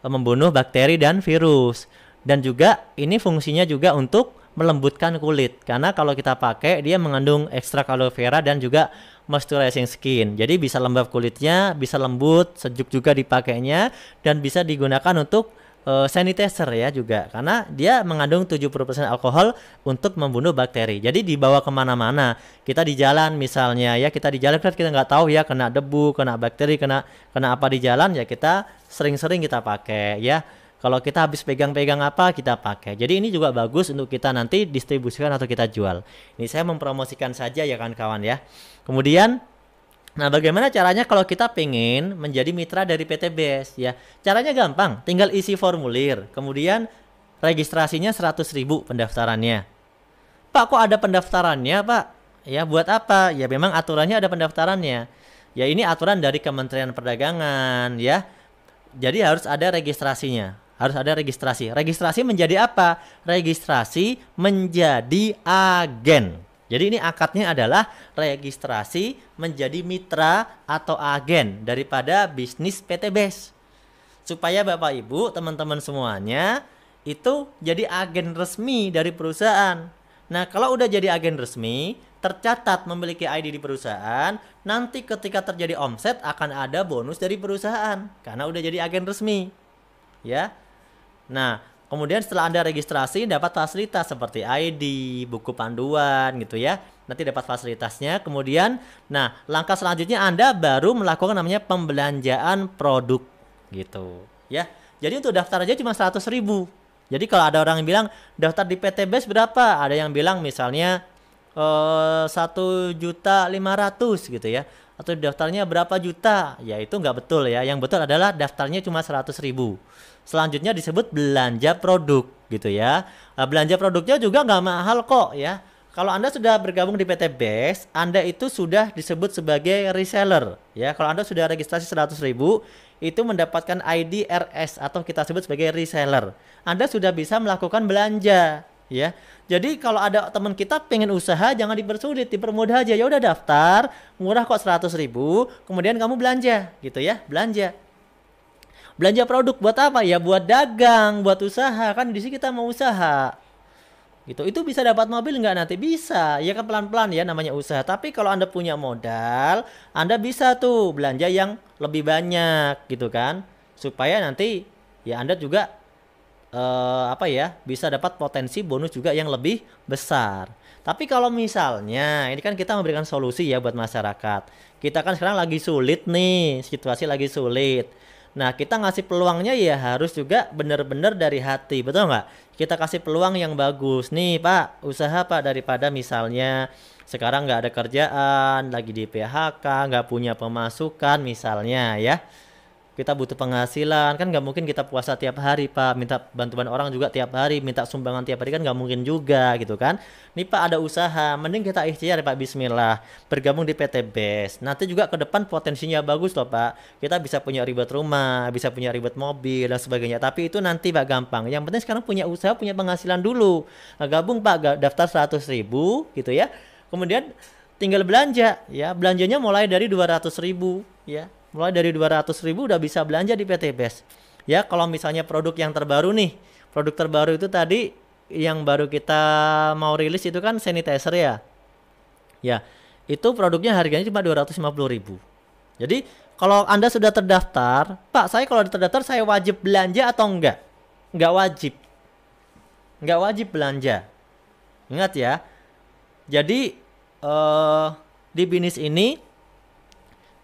membunuh bakteri dan virus. Dan juga ini fungsinya juga untuk melembutkan kulit. Karena kalau kita pakai dia mengandung ekstrak aloe vera dan juga moisturizing skin. Jadi bisa lembab kulitnya, bisa lembut, sejuk juga dipakainya, dan bisa digunakan untuk sanitizer ya juga, karena dia mengandung 70% alkohol untuk membunuh bakteri. Jadi dibawa kemana-mana, kita di jalan misalnya ya, kita di jalan kan kita nggak tahu ya, kena debu, kena bakteri, kena apa di jalan ya, kita sering-sering kita pakai ya. Kalau kita habis pegang-pegang apa kita pakai. Jadi ini juga bagus untuk kita nanti distribusikan atau kita jual. Ini saya mempromosikan saja ya kawan-kawan ya. Kemudian nah, bagaimana caranya kalau kita pengen menjadi mitra dari PT BES ya? Caranya gampang, tinggal isi formulir. Kemudian registrasinya 100.000 pendaftarannya. Pak, kok ada pendaftarannya, Pak? Ya, buat apa? Ya memang aturannya ada pendaftarannya. Ya ini aturan dari Kementerian Perdagangan ya. Jadi harus ada registrasinya. Harus ada registrasi. Registrasi menjadi apa? Registrasi menjadi agen. Jadi ini akadnya adalah registrasi menjadi mitra atau agen daripada bisnis PT BES. Supaya Bapak Ibu, teman-teman semuanya itu jadi agen resmi dari perusahaan. Nah, kalau udah jadi agen resmi, tercatat memiliki ID di perusahaan, nanti ketika terjadi omset akan ada bonus dari perusahaan karena udah jadi agen resmi. Ya. Nah, kemudian setelah Anda registrasi dapat fasilitas seperti ID, buku panduan gitu ya. Nanti dapat fasilitasnya. Kemudian, nah langkah selanjutnya Anda baru melakukan namanya pembelanjaan produk gitu ya. Jadi untuk daftar aja cuma 100.000. Jadi kalau ada orang yang bilang daftar di PT BES berapa? Ada yang bilang misalnya 1.500.000 gitu ya. Atau daftarnya berapa juta? Ya itu nggak betul ya. Yang betul adalah daftarnya cuma 100.000. Selanjutnya disebut belanja produk gitu ya. Nah, belanja produknya juga nggak mahal kok ya. Kalau Anda sudah bergabung di PT BES, Anda itu sudah disebut sebagai reseller ya. Kalau Anda sudah registrasi 100.000, itu mendapatkan ID RS atau kita sebut sebagai reseller. Anda sudah bisa melakukan belanja ya. Jadi kalau ada teman kita pengen usaha, jangan dipersulit, dipermudah aja. Ya udah daftar, murah kok 100.000, kemudian kamu belanja gitu ya, belanja. Belanja produk buat apa? Ya buat dagang, buat usaha. Kan di sini kita mau usaha. Gitu. Itu bisa dapat mobil nggak nanti? Bisa. Ya kan pelan-pelan ya namanya usaha. Tapi kalau Anda punya modal, Anda bisa tuh belanja yang lebih banyak gitu kan. Supaya nanti ya Anda juga bisa dapat potensi bonus juga yang lebih besar. Tapi kalau misalnya ini kan kita memberikan solusi ya buat masyarakat. Kita kan sekarang lagi sulit nih, situasi lagi sulit. Nah, kita ngasih peluangnya ya harus juga benar-benar dari hati, betul nggak? Kita kasih peluang yang bagus. Nih Pak, usaha Pak, daripada misalnya sekarang nggak ada kerjaan, lagi di PHK, nggak punya pemasukan misalnya ya. Kita butuh penghasilan, kan nggak mungkin kita puasa tiap hari Pak, minta bantuan orang juga tiap hari, minta sumbangan tiap hari kan nggak mungkin juga gitu kan. Nih Pak ada usaha, mending kita ikhtiar Pak, bismillah, bergabung di PT BES. Nanti juga ke depan potensinya bagus loh Pak, kita bisa punya ribet rumah, bisa punya ribet mobil dan sebagainya. Tapi itu nanti Pak gampang, yang penting sekarang punya usaha, punya penghasilan dulu. Nah, gabung Pak, daftar 100.000 gitu ya. Kemudian tinggal belanja ya, belanjanya mulai dari 200.000 ya. Mulai dari 200.000 udah bisa belanja di PT BES. Ya, kalau misalnya produk yang terbaru nih. Produk terbaru itu tadi yang baru kita mau rilis itu kan sanitizer ya. Ya, itu produknya harganya cuma 250.000. Jadi, kalau Anda sudah terdaftar, Pak, saya kalau terdaftar saya wajib belanja atau enggak? Enggak wajib. Enggak wajib belanja. Ingat ya. Jadi, di bisnis ini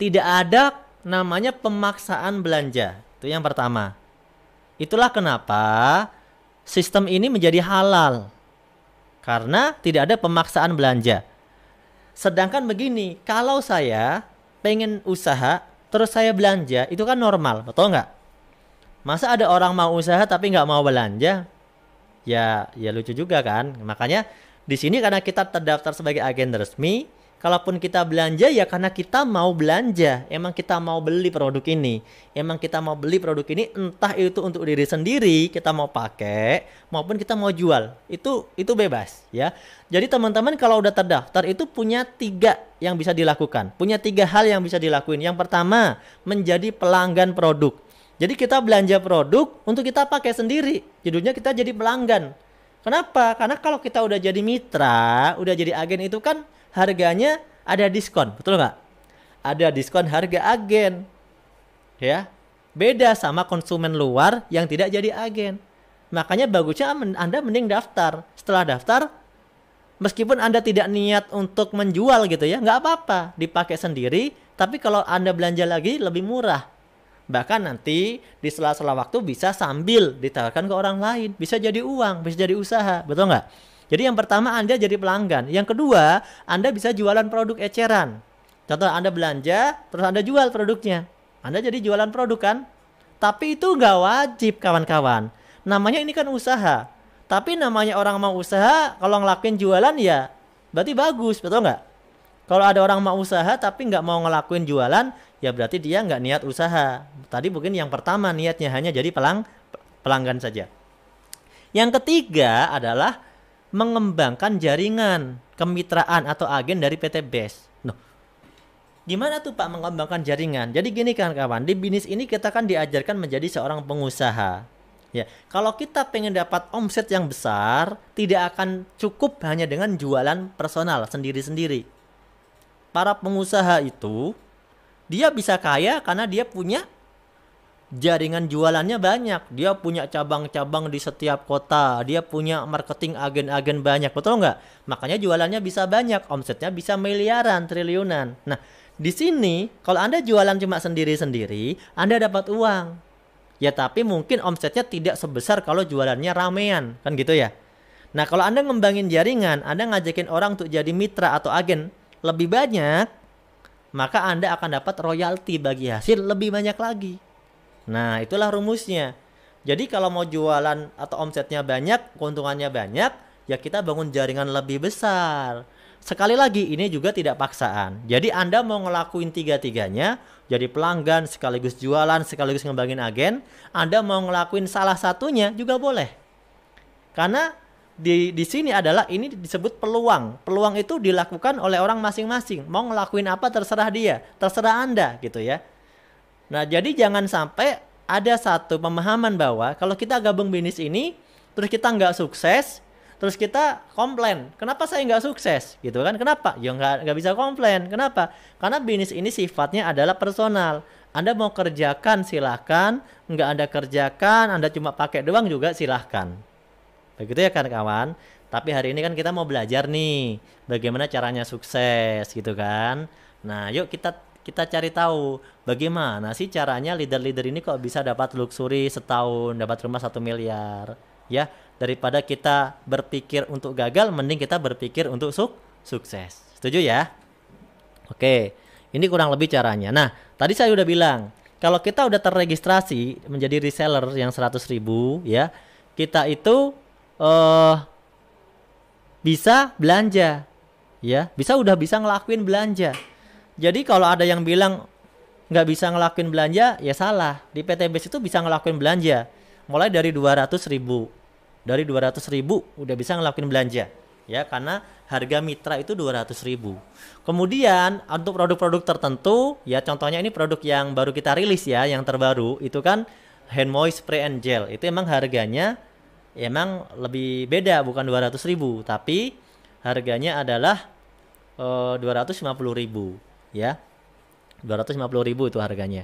tidak ada namanya pemaksaan belanja. Itu yang pertama. Itulah kenapa sistem ini menjadi halal. Karena tidak ada pemaksaan belanja. Sedangkan begini, kalau saya pengen usaha, terus saya belanja, itu kan normal, betul nggak? Masa ada orang mau usaha tapi nggak mau belanja? Ya lucu juga kan. Makanya di sini karena kita terdaftar sebagai agen resmi, kalaupun kita belanja ya karena kita mau belanja. Emang kita mau beli produk ini. Emang kita mau beli produk ini entah itu untuk diri sendiri, kita mau pakai maupun kita mau jual. Itu bebas ya. Jadi teman-teman kalau udah terdaftar itu punya 3 yang bisa dilakukan. Punya 3 hal yang bisa dilakuin. Yang pertama, menjadi pelanggan produk. Jadi kita belanja produk untuk kita pakai sendiri. Judulnya kita jadi pelanggan. Kenapa? Karena kalau kita udah jadi mitra, udah jadi agen itu kan harganya ada diskon, betul nggak? Ada diskon harga agen, ya. Beda sama konsumen luar yang tidak jadi agen. Makanya bagusnya Anda mending daftar. Setelah daftar, meskipun Anda tidak niat untuk menjual gitu ya, nggak apa-apa, dipakai sendiri. Tapi kalau Anda belanja lagi lebih murah. Bahkan nanti di sela-sela waktu bisa sambil ditawarkan ke orang lain. Bisa jadi uang, bisa jadi usaha. Betul nggak? Jadi yang pertama Anda jadi pelanggan. Yang kedua, Anda bisa jualan produk eceran. Contoh Anda belanja, terus Anda jual produknya. Anda jadi jualan produk kan? Tapi itu nggak wajib kawan-kawan. Namanya ini kan usaha. Tapi namanya orang mau usaha, kalau ngelakuin jualan ya berarti bagus. Betul nggak? Kalau ada orang mau usaha tapi nggak mau ngelakuin jualan, ya berarti dia nggak niat usaha. Tadi mungkin yang pertama niatnya hanya jadi pelanggan saja. Yang ketiga adalah mengembangkan jaringan kemitraan atau agen dari PT BES. Noh, gimana tuh Pak mengembangkan jaringan? Jadi gini kan kawan, di bisnis ini kita kan diajarkan menjadi seorang pengusaha. Ya, kalau kita pengen dapat omset yang besar, tidak akan cukup hanya dengan jualan personal sendiri-sendiri. Para pengusaha itu dia bisa kaya karena dia punya jaringan jualannya banyak. Dia punya cabang-cabang di setiap kota. Dia punya marketing agen-agen banyak. Betul nggak? Makanya jualannya bisa banyak. Omsetnya bisa miliaran, triliunan. Nah, di sini kalau Anda jualan cuma sendiri-sendiri, Anda dapat uang. Ya tapi mungkin omsetnya tidak sebesar kalau jualannya ramean. Kan gitu ya? Nah, kalau Anda ngembangin jaringan, Anda ngajakin orang untuk jadi mitra atau agen lebih banyak, maka Anda akan dapat royalti bagi hasil lebih banyak lagi. Nah, itulah rumusnya. Jadi kalau mau jualan atau omsetnya banyak, keuntungannya banyak, ya kita bangun jaringan lebih besar. Sekali lagi, ini juga tidak paksaan. Jadi Anda mau ngelakuin 3-tiganya, jadi pelanggan, sekaligus jualan, sekaligus ngembangin agen, Anda mau ngelakuin salah satunya juga boleh. Karena di sini adalah ini disebut peluang. Peluang itu dilakukan oleh orang masing-masing. Mau ngelakuin apa terserah dia, terserah Anda gitu ya. Nah, jadi jangan sampai ada satu pemahaman bahwa kalau kita gabung bisnis ini, terus kita nggak sukses, terus kita komplain. Kenapa saya nggak sukses? Gitu kan? Kenapa? Ya nggak bisa komplain. Kenapa? Karena bisnis ini sifatnya adalah personal. Anda mau kerjakan silahkan, nggak Anda kerjakan, Anda cuma pakai doang juga silahkan. Begitu ya kan kawan. Tapi hari ini kan kita mau belajar nih bagaimana caranya sukses gitu kan. Nah yuk kita cari tahu bagaimana sih caranya leader-leader ini kok bisa dapat luxury setahun, dapat rumah 1 miliar. Ya, daripada kita berpikir untuk gagal, mending kita berpikir untuk sukses. Setuju ya? Oke, ini kurang lebih caranya. Nah, tadi saya udah bilang, kalau kita udah terregistrasi menjadi reseller yang 100.000 ya, kita itu bisa belanja ya, udah bisa ngelakuin belanja. Jadi kalau ada yang bilang nggak bisa ngelakuin belanja, ya salah. Di PT BES itu bisa ngelakuin belanja mulai dari 200.000. Dari 200.000 udah bisa ngelakuin belanja ya, karena harga mitra itu 200.000. Kemudian untuk produk-produk tertentu ya, contohnya ini produk yang baru kita rilis ya, yang terbaru itu kan hand moist spray and gel. Itu emang harganya emang lebih beda, bukan 200.000, tapi harganya adalah 250.000 ya. 250.000 itu harganya.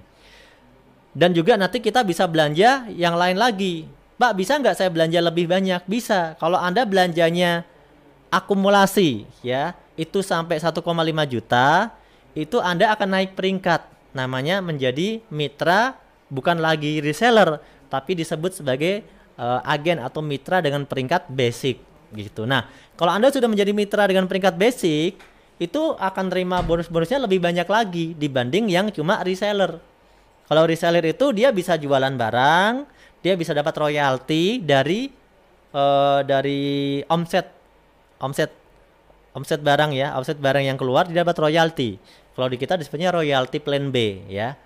Dan juga nanti kita bisa belanja yang lain lagi. Pak, bisa nggak saya belanja lebih banyak? Bisa. Kalau Anda belanjanya akumulasi ya, itu sampai 1,5 juta, itu Anda akan naik peringkat. Namanya menjadi mitra, bukan lagi reseller, tapi disebut sebagai agen atau mitra dengan peringkat basic gitu. Nah, kalau Anda sudah menjadi mitra dengan peringkat basic, itu akan terima bonus-bonusnya lebih banyak lagi dibanding yang cuma reseller. Kalau reseller itu dia bisa jualan barang, dia bisa dapat royalti dari omset barang ya, omset barang yang keluar dia dapat royalti. Kalau di kita disebutnya royalti plan B ya.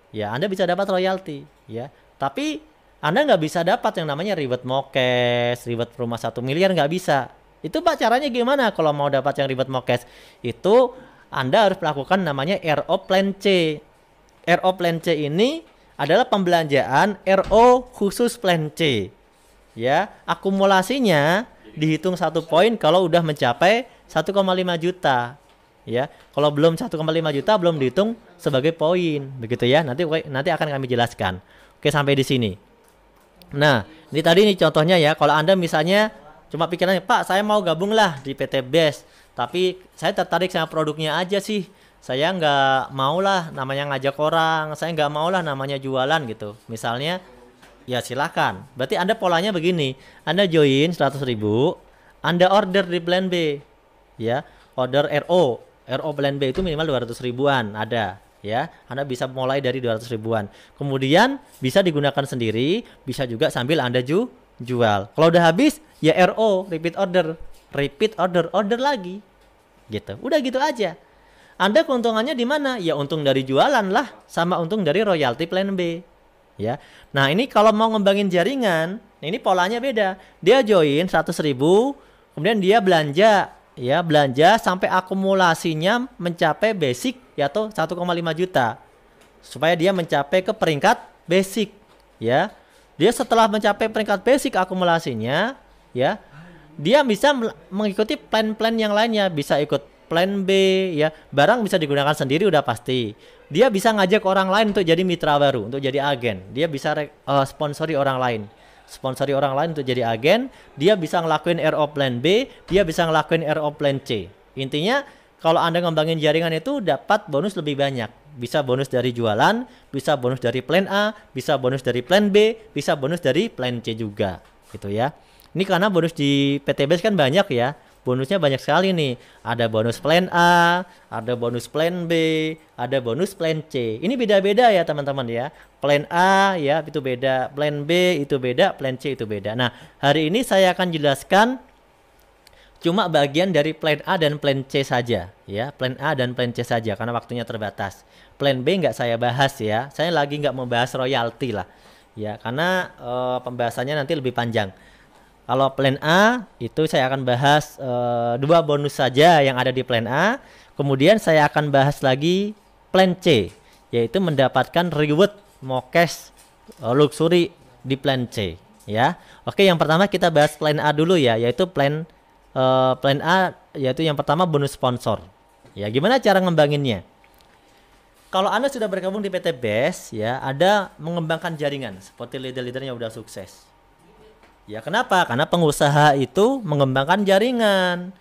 Ya, Anda bisa dapat royalti ya. Tapi Anda nggak bisa dapat yang namanya reward mokes, reward rumah 1 miliar nggak bisa. Itu Pak caranya gimana kalau mau dapat yang reward mokes? Itu Anda harus melakukan namanya RO Plan C. RO Plan C ini adalah pembelanjaan RO khusus Plan C. Ya, akumulasinya dihitung 1 poin kalau udah mencapai 1,5 juta. Ya, kalau belum 1,5 juta belum dihitung sebagai poin, begitu ya. Nanti akan kami jelaskan. Oke, sampai di sini. Nah, ini tadi nih contohnya ya. Kalau Anda misalnya cuma pikirannya, Pak, saya mau gabung lah di PT BEST, tapi saya tertarik sama produknya aja sih. Saya nggak mau lah namanya ngajak orang, saya nggak mau lah namanya jualan gitu. Misalnya, ya silakan. Berarti Anda polanya begini, Anda join 100.000, Anda order di plan B, ya, order RO plan B itu minimal 200 ribuan ada, ya. Anda bisa mulai dari 200 ribuan. Kemudian bisa digunakan sendiri, bisa juga sambil Anda jual. Kalau udah habis, ya RO, repeat order, order lagi. Gitu. Udah gitu aja. Anda keuntungannya di mana? Ya untung dari jualan lah, sama untung dari royalti plan B. Ya. Nah, ini kalau mau ngembangin jaringan, ini polanya beda. Dia join 100.000, kemudian dia belanja, ya, belanja sampai akumulasinya mencapai basic yaitu 1,5 juta. Supaya dia mencapai ke peringkat basic, ya. Dia setelah mencapai peringkat basic akumulasinya, ya, dia bisa mengikuti plan-plan yang lainnya, bisa ikut plan B, ya. Barang bisa digunakan sendiri udah pasti. Dia bisa ngajak orang lain untuk jadi mitra baru, untuk jadi agen. Dia bisa sponsori orang lain. Sponsori orang lain untuk jadi agen, dia bisa ngelakuin RO plan B, dia bisa ngelakuin RO plan C. Intinya kalau Anda ngembangin jaringan itu dapat bonus lebih banyak. Bisa bonus dari jualan, bisa bonus dari plan A, bisa bonus dari plan B, bisa bonus dari plan C juga, gitu ya. Ini karena bonus di PT BEST kan banyak ya. Bonusnya banyak sekali nih. Ada bonus plan A, ada bonus plan B, ada bonus plan C. Ini beda-beda ya teman-teman ya. Plan A ya itu beda, plan B itu beda, plan C itu beda. Nah, hari ini saya akan jelaskan cuma bagian dari plan A dan plan C saja ya. Plan A dan plan C saja karena waktunya terbatas. Plan B nggak saya bahas ya. Saya lagi nggak membahas royalti lah. Ya, karena pembahasannya nanti lebih panjang. Kalau plan A itu saya akan bahas 2 bonus saja yang ada di plan A. Kemudian saya akan bahas lagi plan C, yaitu mendapatkan reward mokes luxury di plan C. Ya, oke. Yang pertama kita bahas plan A dulu ya, yaitu plan A, yaitu yang pertama bonus sponsor. Ya, gimana cara ngembanginnya? Kalau Anda sudah bergabung di PT BEST, ya ada mengembangkan jaringan seperti leader-leadernya udah sukses. Ya kenapa? Karena pengusaha itu mengembangkan jaringan.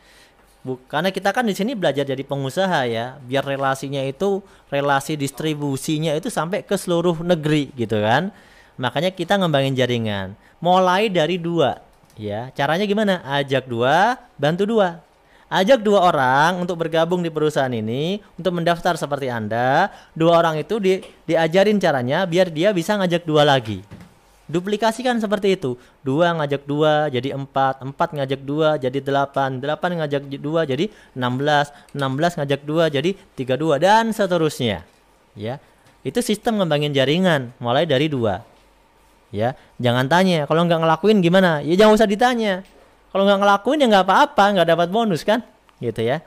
Karena kita kan di sini belajar jadi pengusaha ya, biar relasinya itu relasi distribusinya itu sampai ke seluruh negeri gitu kan. Makanya kita ngembangin jaringan. Mulai dari 2 ya. Caranya gimana? Ajak 2, bantu 2. Ajak 2 orang untuk bergabung di perusahaan ini, untuk mendaftar seperti Anda. 2 orang itu diajarin caranya biar dia bisa ngajak 2 lagi. Duplikasikan seperti itu. 2 ngajak 2 jadi 4, 4 ngajak 2 jadi 8, 8 ngajak 2 jadi 16, 16 ngajak 2 jadi 32 dan seterusnya. Ya. Itu sistem ngembangin jaringan mulai dari 2. Ya, jangan tanya kalau nggak ngelakuin gimana? Ya jangan usah ditanya. Kalau nggak ngelakuin ya nggak apa-apa, nggak dapat bonus kan? Gitu ya.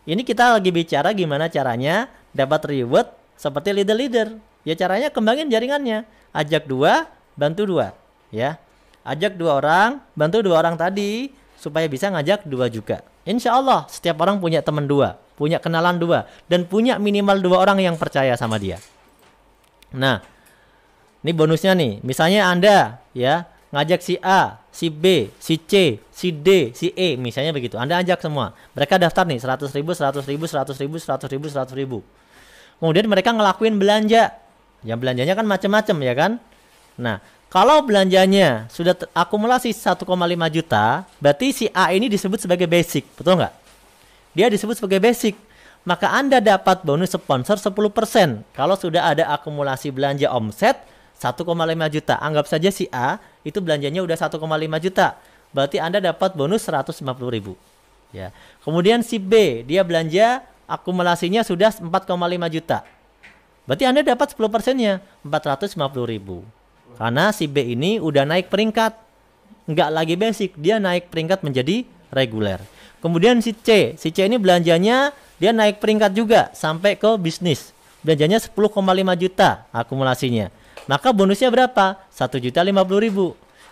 Ini kita lagi bicara gimana caranya dapat reward seperti leader-leader. Ya caranya kembangin jaringannya. Ajak 2, bantu 2 ya. Ajak 2 orang, bantu 2 orang tadi supaya bisa ngajak 2 juga. Insya Allah setiap orang punya teman 2, punya kenalan 2, dan punya minimal 2 orang yang percaya sama dia. Nah, ini bonusnya nih. Misalnya Anda ya ngajak si A, si B, si C, si D, si E, misalnya begitu. Anda ajak semua. Mereka daftar nih 100.000, 100.000, 100.000, 100.000, 100.000. Kemudian mereka ngelakuin belanja. Ya belanjanya kan macam-macam ya kan. Nah, Kalau belanjanya sudah akumulasi 1,5 juta, berarti si A ini disebut sebagai basic, betul nggak? Dia disebut sebagai basic. Maka Anda dapat bonus sponsor 10% kalau sudah ada akumulasi belanja omset 1,5 juta. Anggap saja si A itu belanjanya udah 1,5 juta. Berarti Anda dapat bonus 150.000. Ya. Kemudian si B, dia belanja akumulasinya sudah 4,5 juta. Berarti Anda dapat 10%-nya, 450.000. Karena si B ini udah naik peringkat. Nggak lagi basic, dia naik peringkat menjadi reguler. Kemudian si C ini belanjanya dia naik peringkat juga sampai ke bisnis. Belanjanya 10,5 juta akumulasinya. Maka bonusnya berapa? 1.050.000.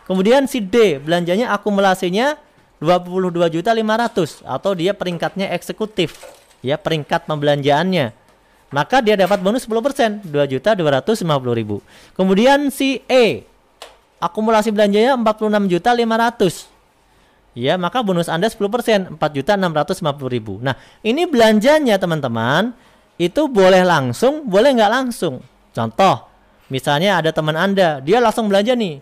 Kemudian si D belanjanya akumulasinya 22.500.000 atau dia peringkatnya eksekutif. Ya, peringkat pembelanjaannya. Maka dia dapat bonus 10%, 2.250.000. Kemudian si E akumulasi belanjanya 46.500.000. Ya, maka bonus Anda 10%, 4.650.000. Nah, ini belanjanya teman-teman, itu boleh langsung, boleh nggak langsung. Contoh, misalnya ada teman Anda, dia langsung belanja nih.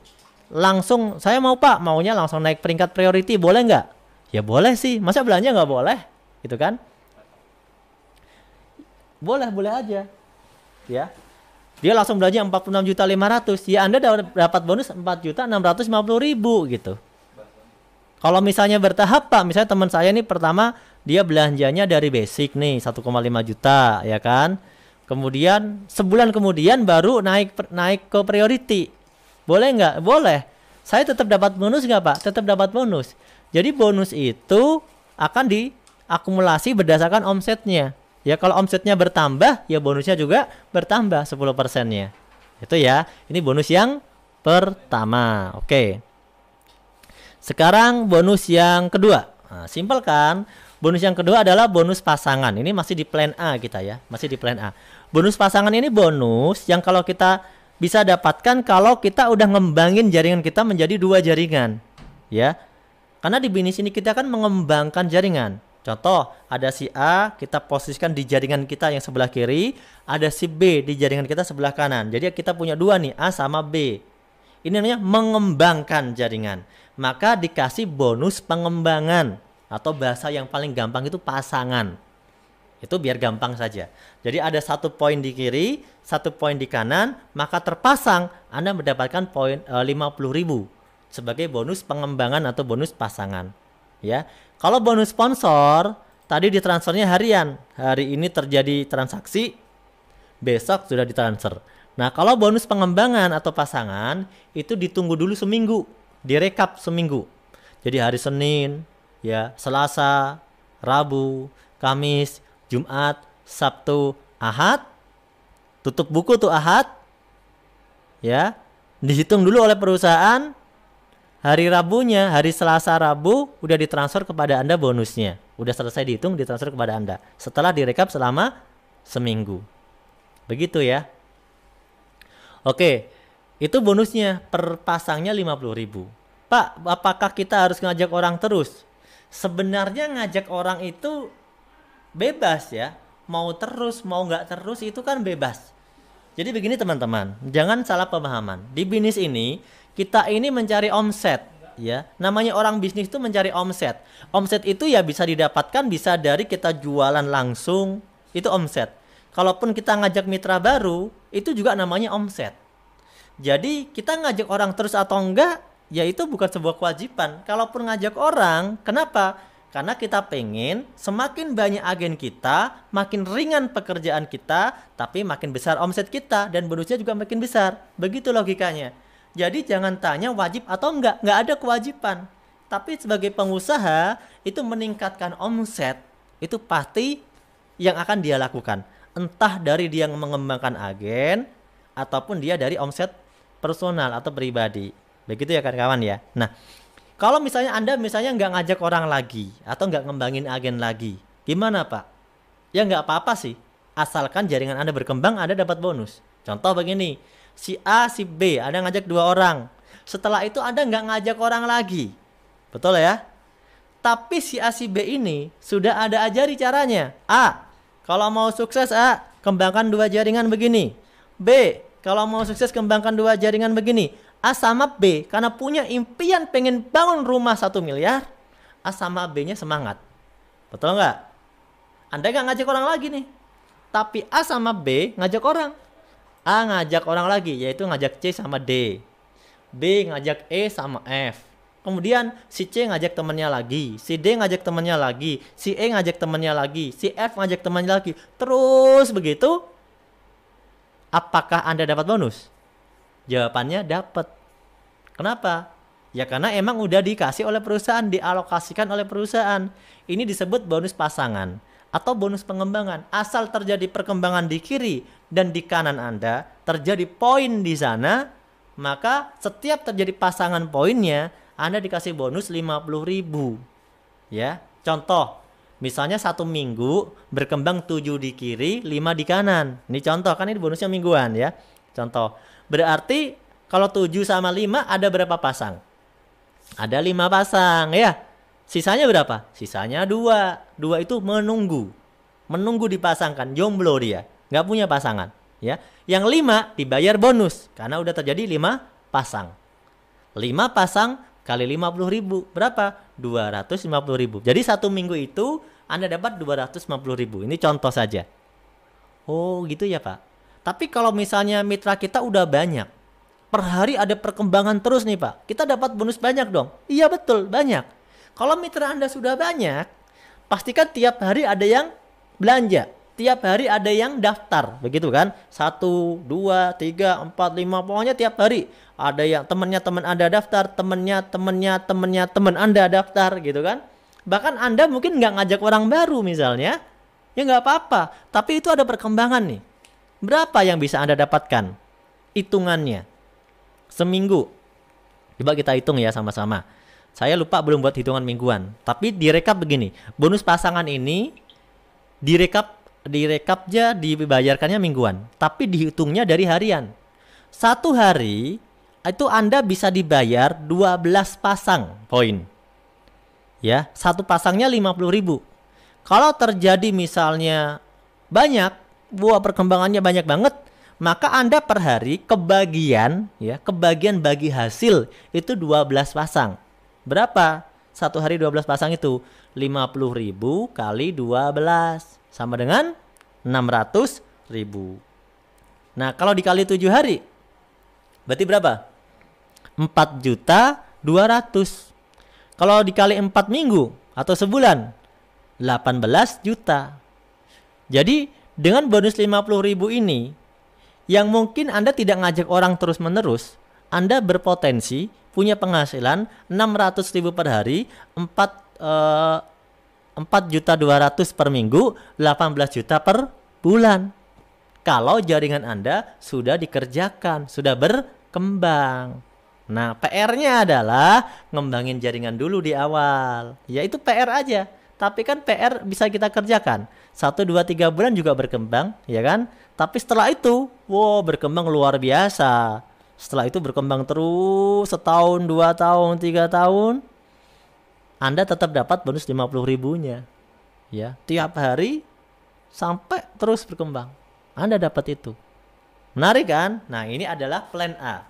Langsung, saya mau Pak, maunya langsung naik peringkat priority, boleh nggak? Ya boleh sih, masa belanja nggak boleh? Gitu kan? Boleh, boleh aja. Ya. Dia langsung belanja 46.500.000. Ya Anda dapat bonus 4.650.000 gitu. Kalau misalnya bertahap Pak, misalnya teman saya ini pertama dia belanjanya dari basic nih 1,5 juta ya kan. Kemudian sebulan kemudian baru naik ke priority. Boleh nggak? Boleh. Saya tetap dapat bonus nggak Pak? Tetap dapat bonus. Jadi bonus itu akan diakumulasi berdasarkan omsetnya. Ya kalau omsetnya bertambah, ya bonusnya juga bertambah 10%-nya. Itu ya. Ini bonus yang pertama. Oke. Sekarang bonus yang kedua. Nah, simpel kan? Bonus yang kedua adalah bonus pasangan. Ini masih di plan A kita ya. Masih di plan A. Bonus pasangan ini bonus yang kalau kita bisa dapatkan kalau kita udah ngembangin jaringan kita menjadi 2 jaringan. Ya. Karena di bisnis ini kita kan mengembangkan jaringan. Contoh, ada si A, kita posisikan di jaringan kita yang sebelah kiri, ada si B di jaringan kita sebelah kanan. Jadi kita punya 2 nih, A sama B. Ini namanya mengembangkan jaringan. Maka dikasih bonus pengembangan atau bahasa yang paling gampang itu pasangan. Itu biar gampang saja. Jadi ada 1 poin di kiri, 1 poin di kanan, maka terpasang Anda mendapatkan poin 50.000 sebagai bonus pengembangan atau bonus pasangan. Ya. Kalau bonus sponsor tadi ditransfernya harian. Hari ini terjadi transaksi, besok sudah ditransfer. Nah, kalau bonus pengembangan atau pasangan itu ditunggu dulu seminggu, direkap seminggu. Jadi hari Senin, ya, Selasa, Rabu, Kamis, Jumat, Sabtu, Ahad. Tutup buku tuh Ahad. Ya. Dihitung dulu oleh perusahaan. Hari Rabunya, hari Selasa Rabu udah ditransfer kepada Anda bonusnya. Udah selesai dihitung, ditransfer kepada Anda. Setelah direkap selama seminggu. Begitu ya. Oke, itu bonusnya per pasangnya 50.000. Pak, apakah kita harus ngajak orang terus? Sebenarnya ngajak orang itu bebas ya. Mau terus, mau nggak terus itu kan bebas. Jadi begini teman-teman, jangan salah pemahaman. Di bisnis ini, kita ini mencari omset. Ya, namanya orang bisnis itu mencari omset. Omset itu ya bisa didapatkan bisa dari kita jualan langsung, itu omset. Kalaupun kita ngajak mitra baru, itu juga namanya omset. Jadi kita ngajak orang terus atau enggak, ya itu bukan sebuah kewajiban. Kalaupun ngajak orang, kenapa? Karena kita pengen semakin banyak agen kita, makin ringan pekerjaan kita, tapi makin besar omset kita dan bonusnya juga makin besar. Begitu logikanya. Jadi jangan tanya wajib atau enggak ada kewajiban. Tapi sebagai pengusaha, itu meningkatkan omset, itu pasti yang akan dia lakukan. Entah dari dia mengembangkan agen, ataupun dia dari omset personal atau pribadi. Begitu ya kawan-kawan ya. Nah, kalau misalnya Anda nggak ngajak orang lagi, atau nggak ngembangin agen lagi, gimana Pak? Ya nggak apa-apa sih. Asalkan jaringan Anda berkembang, Anda dapat bonus. Contoh begini, si A, si B, Anda ngajak 2 orang. Setelah itu Anda nggak ngajak orang lagi. Betul ya? Tapi si A, si B ini sudah ada ajari caranya. A, kalau mau sukses kembangkan 2 jaringan begini. B, kalau mau sukses kembangkan 2 jaringan begini. A sama B karena punya impian pengen bangun rumah 1 miliar, A sama B-nya semangat. Betul nggak? Anda nggak ngajak orang lagi nih. Tapi A sama B ngajak orang. A ngajak orang lagi, yaitu ngajak C sama D. B ngajak E sama F. Kemudian si C ngajak temannya lagi, si D ngajak temannya lagi, si E ngajak temannya lagi, si F ngajak temannya lagi. Terus begitu. Apakah Anda dapat bonus? Jawabannya dapat. Kenapa? Ya karena emang udah dikasih oleh perusahaan, dialokasikan oleh perusahaan. Ini disebut bonus pasangan atau bonus pengembangan. Asal terjadi perkembangan di kiri dan di kanan Anda, terjadi poin di sana, maka setiap terjadi pasangan poinnya, Anda dikasih bonus 50.000. Ya, contoh. Misalnya 1 minggu berkembang 7 di kiri, 5 di kanan. Ini contoh, kan ini bonusnya mingguan ya. Contoh. Berarti kalau 7 sama 5 ada berapa pasang? Ada 5 pasang ya. Sisanya berapa? Sisanya 2. 2 itu menunggu. Menunggu dipasangkan, jomblo dia. Nggak punya pasangan. Ya. Yang 5 dibayar bonus. Karena udah terjadi 5 pasang. 5 pasang kali 50.000. Berapa? 250.000. Jadi 1 minggu itu Anda dapat 250.000. Ini contoh saja. Oh gitu ya Pak. Tapi kalau misalnya mitra kita udah banyak, per hari ada perkembangan terus nih Pak, kita dapat bonus banyak dong. Iya betul, banyak. Kalau mitra Anda sudah banyak, pastikan tiap hari ada yang belanja, tiap hari ada yang daftar, begitu kan? 1, 2, 3, 4, 5, pokoknya tiap hari ada yang temennya teman Anda daftar, temennya temen Anda daftar, gitu kan? Bahkan Anda mungkin nggak ngajak orang baru misalnya, ya nggak apa-apa. Tapi itu ada perkembangan nih. Berapa yang bisa Anda dapatkan? Hitungannya. Seminggu. Coba kita hitung ya sama-sama. Saya lupa belum buat hitungan mingguan. Tapi direkap begini. Bonus pasangan ini direkapnya dibayarkannya mingguan. Tapi dihitungnya dari harian. 1 hari itu Anda bisa dibayar 12 pasang poin. Ya, 1 pasangnya 50.000. Kalau terjadi misalnya banyak, perkembangannya banyak banget, maka Anda per hari kebagian bagi hasil itu 12 pasang. Berapa? 1 hari 12 pasang itu 50.000 kali 12 sama dengan 600.000. Nah, kalau dikali 7 hari berarti berapa? 4.200.000. Kalau dikali 4 minggu atau sebulan 18 juta. Jadi dengan bonus 50.000 ini yang mungkin Anda tidak ngajak orang terus-menerus, Anda berpotensi punya penghasilan 600.000 per hari, 4.200.000 per minggu, 18 juta per bulan. Kalau jaringan Anda sudah dikerjakan, sudah berkembang. Nah, PR-nya adalah ngembangin jaringan dulu di awal. Ya itu PR aja. Tapi kan PR bisa kita kerjakan. 1, 2, 3 bulan juga berkembang, ya kan? Tapi setelah itu, berkembang luar biasa. Setelah itu berkembang terus setahun, 2 tahun, 3 tahun. Anda tetap dapat bonus 50.000-nya. Ya, tiap hari sampai terus berkembang. Anda dapat itu. Menarik kan? Nah, ini adalah plan A.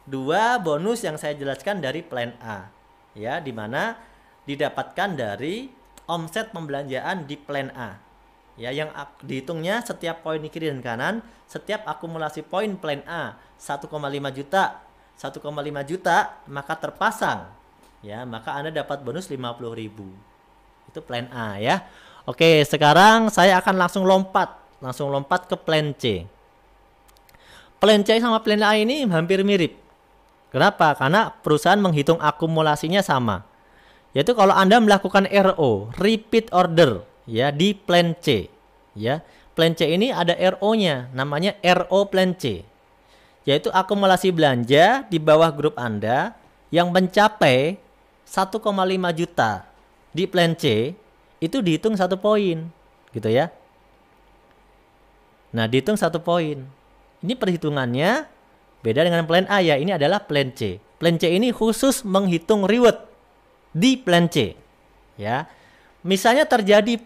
2 bonus yang saya jelaskan dari plan A. Ya, di mana didapatkan dari omset pembelanjaan di plan A. Ya, yang dihitungnya setiap poin di kiri dan kanan, setiap akumulasi poin plan A 1,5 juta, 1,5 juta, maka terpasang. Ya, maka Anda dapat bonus 50.000. Itu plan A ya. Oke, sekarang saya akan langsung lompat ke plan C. Plan C sama plan A ini hampir mirip. Kenapa? Karena perusahaan menghitung akumulasinya sama. Yaitu kalau Anda melakukan RO, repeat order, ya, di plan C, ya. Plan C ini ada RO-nya, namanya RO plan C. Yaitu akumulasi belanja di bawah grup Anda yang mencapai 1,5 juta di plan C, itu dihitung 1 poin, gitu ya. Nah, dihitung 1 poin. Ini perhitungannya beda dengan plan A ya, ini adalah plan C. Plan C ini khusus menghitung reward di plan C. Ya. Misalnya terjadi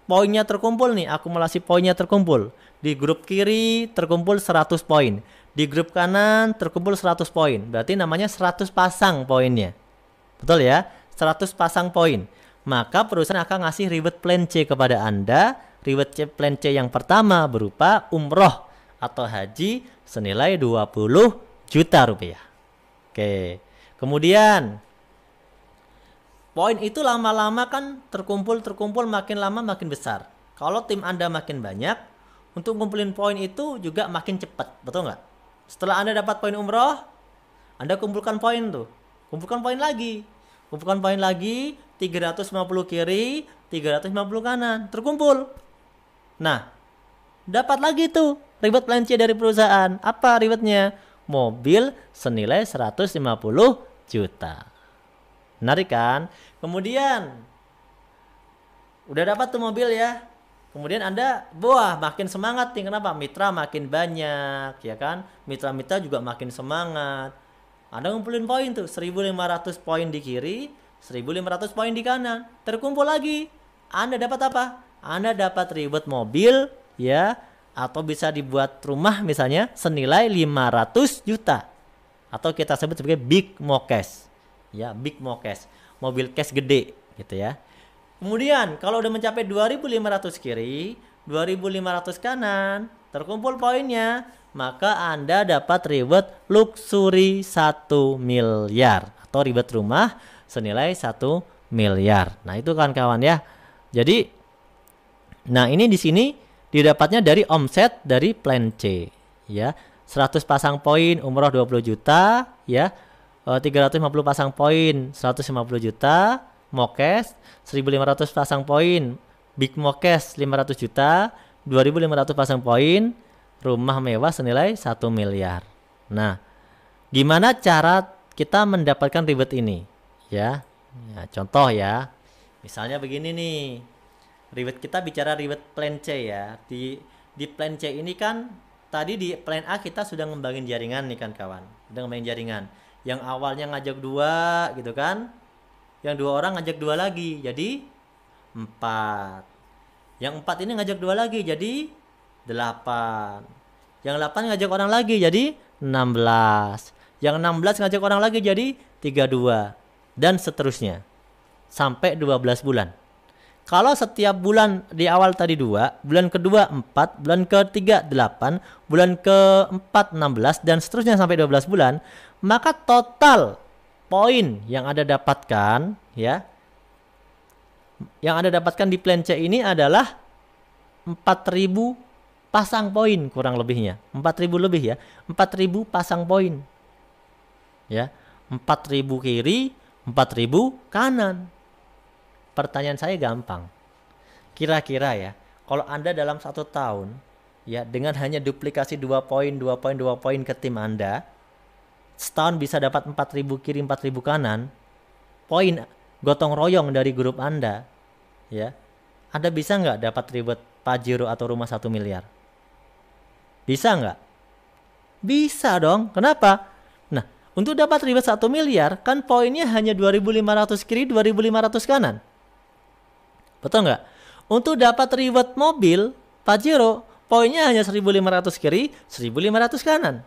poinnya terkumpul nih, akumulasi poinnya terkumpul. Di grup kiri terkumpul 100 poin. Di grup kanan terkumpul 100 poin. Berarti namanya 100 pasang poinnya. Betul ya? 100 pasang poin. Maka perusahaan akan ngasih reward plan C kepada Anda. Reward plan C yang pertama berupa umroh atau haji senilai 20 juta rupiah. Oke. Kemudian poin itu lama-lama kan terkumpul makin lama makin besar. Kalau tim Anda makin banyak, untuk ngumpulin poin itu juga makin cepat, betul nggak? Setelah Anda dapat poin umroh, Anda kumpulkan poin tuh. Kumpulkan poin lagi. 350 kiri, 350 kanan, terkumpul. Nah, dapat lagi tuh reward plan C dari perusahaan. Apa rewardnya? Mobil senilai 150 juta. Menarik kan? Kemudian udah dapat tuh mobil ya. Kemudian Anda makin semangat nih. Kenapa? Mitra makin banyak, ya kan? Mitra-mitra juga makin semangat. Anda ngumpulin poin tuh, 1.500 poin di kiri, 1.500 poin di kanan. Terkumpul lagi. Anda dapat apa? Anda dapat reward mobil ya, atau bisa dibuat rumah misalnya senilai 500 juta. Atau kita sebut sebagai big mo cash. Ya, big mo cash. Mobil cash gede gitu ya. Kemudian kalau udah mencapai 2.500 kiri, 2.500 kanan, terkumpul poinnya, maka Anda dapat reward luxury 1 miliar atau reward rumah senilai 1 miliar. Nah, itu kan kawan ya. Jadi nah, ini di sini didapatnya dari omset dari plan C ya. 100 pasang poin umroh 20 juta ya. 350 pasang poin 150 juta. Mokes 1.500 pasang poin big mokes 500 juta. 2.500 pasang poin rumah mewah senilai 1 miliar. Nah, gimana cara kita mendapatkan reward ini ya? Contoh ya, misalnya begini nih, reward kita bicara reward plan C ya. Di plan C ini kan tadi di plan A kita sudah ngembangin jaringan nih kan kawan, udah ngembangin jaringan yang awalnya ngajak 2 gitu kan, yang 2 orang ngajak 2 lagi jadi 4, yang 4 ini ngajak 2 lagi jadi 8, yang 8 ngajak orang lagi jadi 16, yang 16 ngajak orang lagi jadi 32, dan seterusnya sampai 12 bulan. Kalau setiap bulan di awal tadi 2, bulan kedua 4, bulan ketiga 8, bulan keempat 16, dan seterusnya sampai 12 bulan, maka total poin yang Anda dapatkan ya, yang Anda dapatkan di plan C ini adalah 4.000 pasang poin kurang lebihnya. 4.000 lebih ya. 4.000 pasang poin. Ya. 4.000 kiri, 4.000 kanan. Pertanyaan saya gampang. Kira-kira ya, kalau Anda dalam 1 tahun ya dengan hanya duplikasi 2 poin ke tim Anda, setahun bisa dapat 4.000 kiri, 4.000 kanan. Poin gotong royong dari grup Anda ya. Anda bisa nggak dapat reward Pajero atau rumah 1 miliar? Bisa nggak? Bisa dong. Kenapa? Nah, untuk dapat reward 1 miliar kan poinnya hanya 2.500 kiri, 2.500 kanan. Betul nggak? Untuk dapat reward mobil Pajero, poinnya hanya 1.500 kiri, 1.500 kanan.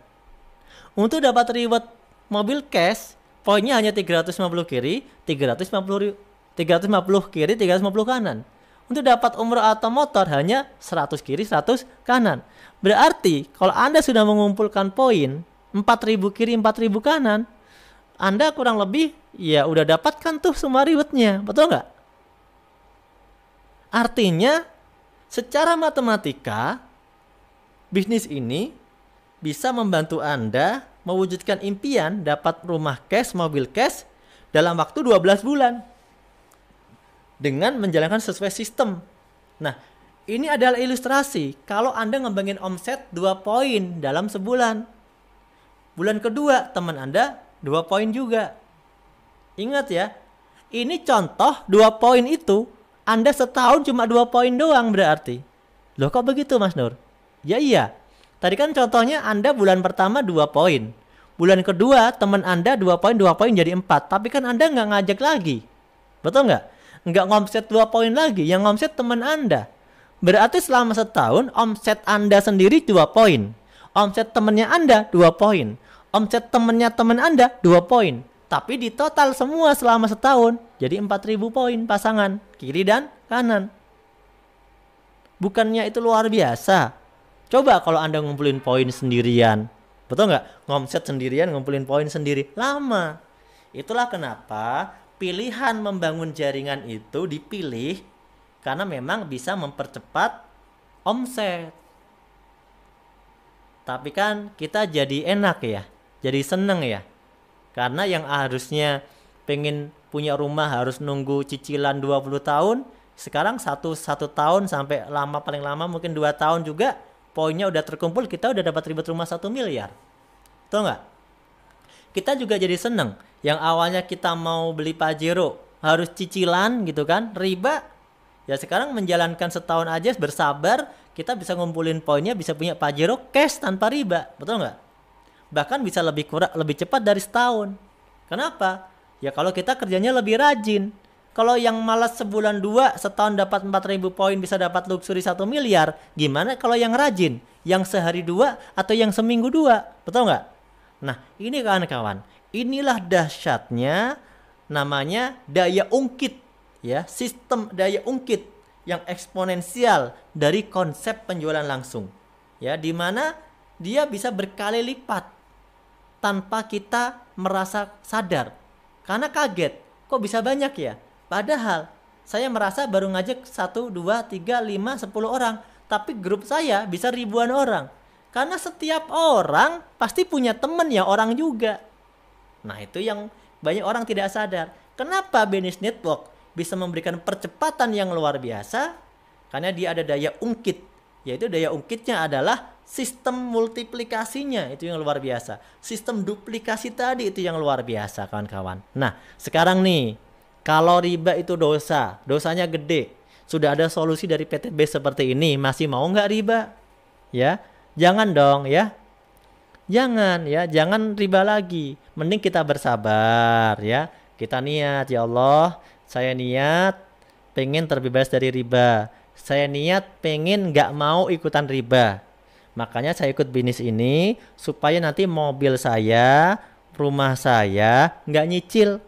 Untuk dapat reward mobil cash, poinnya hanya 350 kiri, 350 kiri, 350 kanan. Untuk dapat umroh atau motor hanya 100 kiri, 100 kanan. Berarti kalau Anda sudah mengumpulkan poin 4.000 kiri, 4.000 kanan, Anda kurang lebih ya udah dapatkan tuh semua rewardnya. Betul nggak? Artinya secara matematika bisnis ini bisa membantu Anda mewujudkan impian dapat rumah cash, mobil cash dalam waktu 12 bulan dengan menjalankan sesuai sistem. Nah, ini adalah ilustrasi kalau Anda ngembangin omset 2 poin dalam sebulan. Bulan kedua teman Anda 2 poin juga. Ingat ya, ini contoh 2 poin itu Anda setahun cuma 2 poin doang berarti. Loh kok begitu Mas Nur? Ya iya. Tadi kan contohnya Anda bulan pertama 2 poin. Bulan kedua teman Anda 2 poin jadi 4. Tapi kan Anda nggak ngajak lagi. Betul nggak? nggak ngomset 2 poin lagi, yang ngomset teman Anda. Berarti selama setahun omset Anda sendiri 2 poin, omset temennya Anda 2 poin, omset temennya teman Anda 2 poin. Tapi di total semua selama setahun jadi 4.000 poin pasangan kiri dan kanan. Bukannya itu luar biasa? Coba kalau Anda ngumpulin poin sendirian, betul nggak? Ngomset sendirian, ngumpulin poin sendiri, lama. Itulah kenapa pilihan membangun jaringan itu dipilih, karena memang bisa mempercepat omset. Tapi kan kita jadi enak ya, jadi seneng ya. Karena yang harusnya pengen punya rumah harus nunggu cicilan 20 tahun, sekarang satu tahun sampai lama, paling lama mungkin 2 tahun juga poinnya udah terkumpul, kita udah dapat ribet rumah 1 miliar. Tahu nggak? Kita juga jadi seneng. Yang awalnya kita mau beli Pajero harus cicilan gitu kan, riba. Ya sekarang menjalankan setahun aja bersabar, kita bisa ngumpulin poinnya, bisa punya Pajero cash tanpa riba, betul nggak? Bahkan bisa lebih cepat dari setahun. Kenapa? Ya kalau kita kerjanya lebih rajin. Kalau yang malas sebulan 2, setahun dapat 4.000 poin bisa dapat luxury 1 miliar. Gimana kalau yang rajin? Yang sehari 2 atau yang seminggu 2? Betul nggak? Nah ini kawan-kawan. Inilah dahsyatnya namanya daya ungkit. Ya, sistem daya ungkit yang eksponensial dari konsep penjualan langsung. Ya, di mana dia bisa berkali lipat tanpa kita merasa sadar. Karena kaget, kok bisa banyak ya? Padahal saya merasa baru ngajak 1, 2, 3, 5, 10 orang. Tapi grup saya bisa ribuan orang. Karena setiap orang pasti punya temen yang orang juga. Nah itu yang banyak orang tidak sadar. Kenapa Business Network bisa memberikan percepatan yang luar biasa? Karena dia ada daya ungkit. Yaitu daya ungkitnya adalah sistem multiplikasinya, itu yang luar biasa. Sistem duplikasi tadi itu yang luar biasa kawan-kawan. Nah sekarang nih, kalau riba itu dosa, dosanya gede, sudah ada solusi dari PTB seperti ini, masih mau nggak riba? Ya, jangan dong ya. Jangan ya, jangan riba lagi. Mending kita bersabar ya. Kita niat, ya Allah, saya niat pengen terbebas dari riba. Saya niat pengen nggak mau ikutan riba. Makanya saya ikut bisnis ini supaya nanti mobil saya, rumah saya nggak nyicil.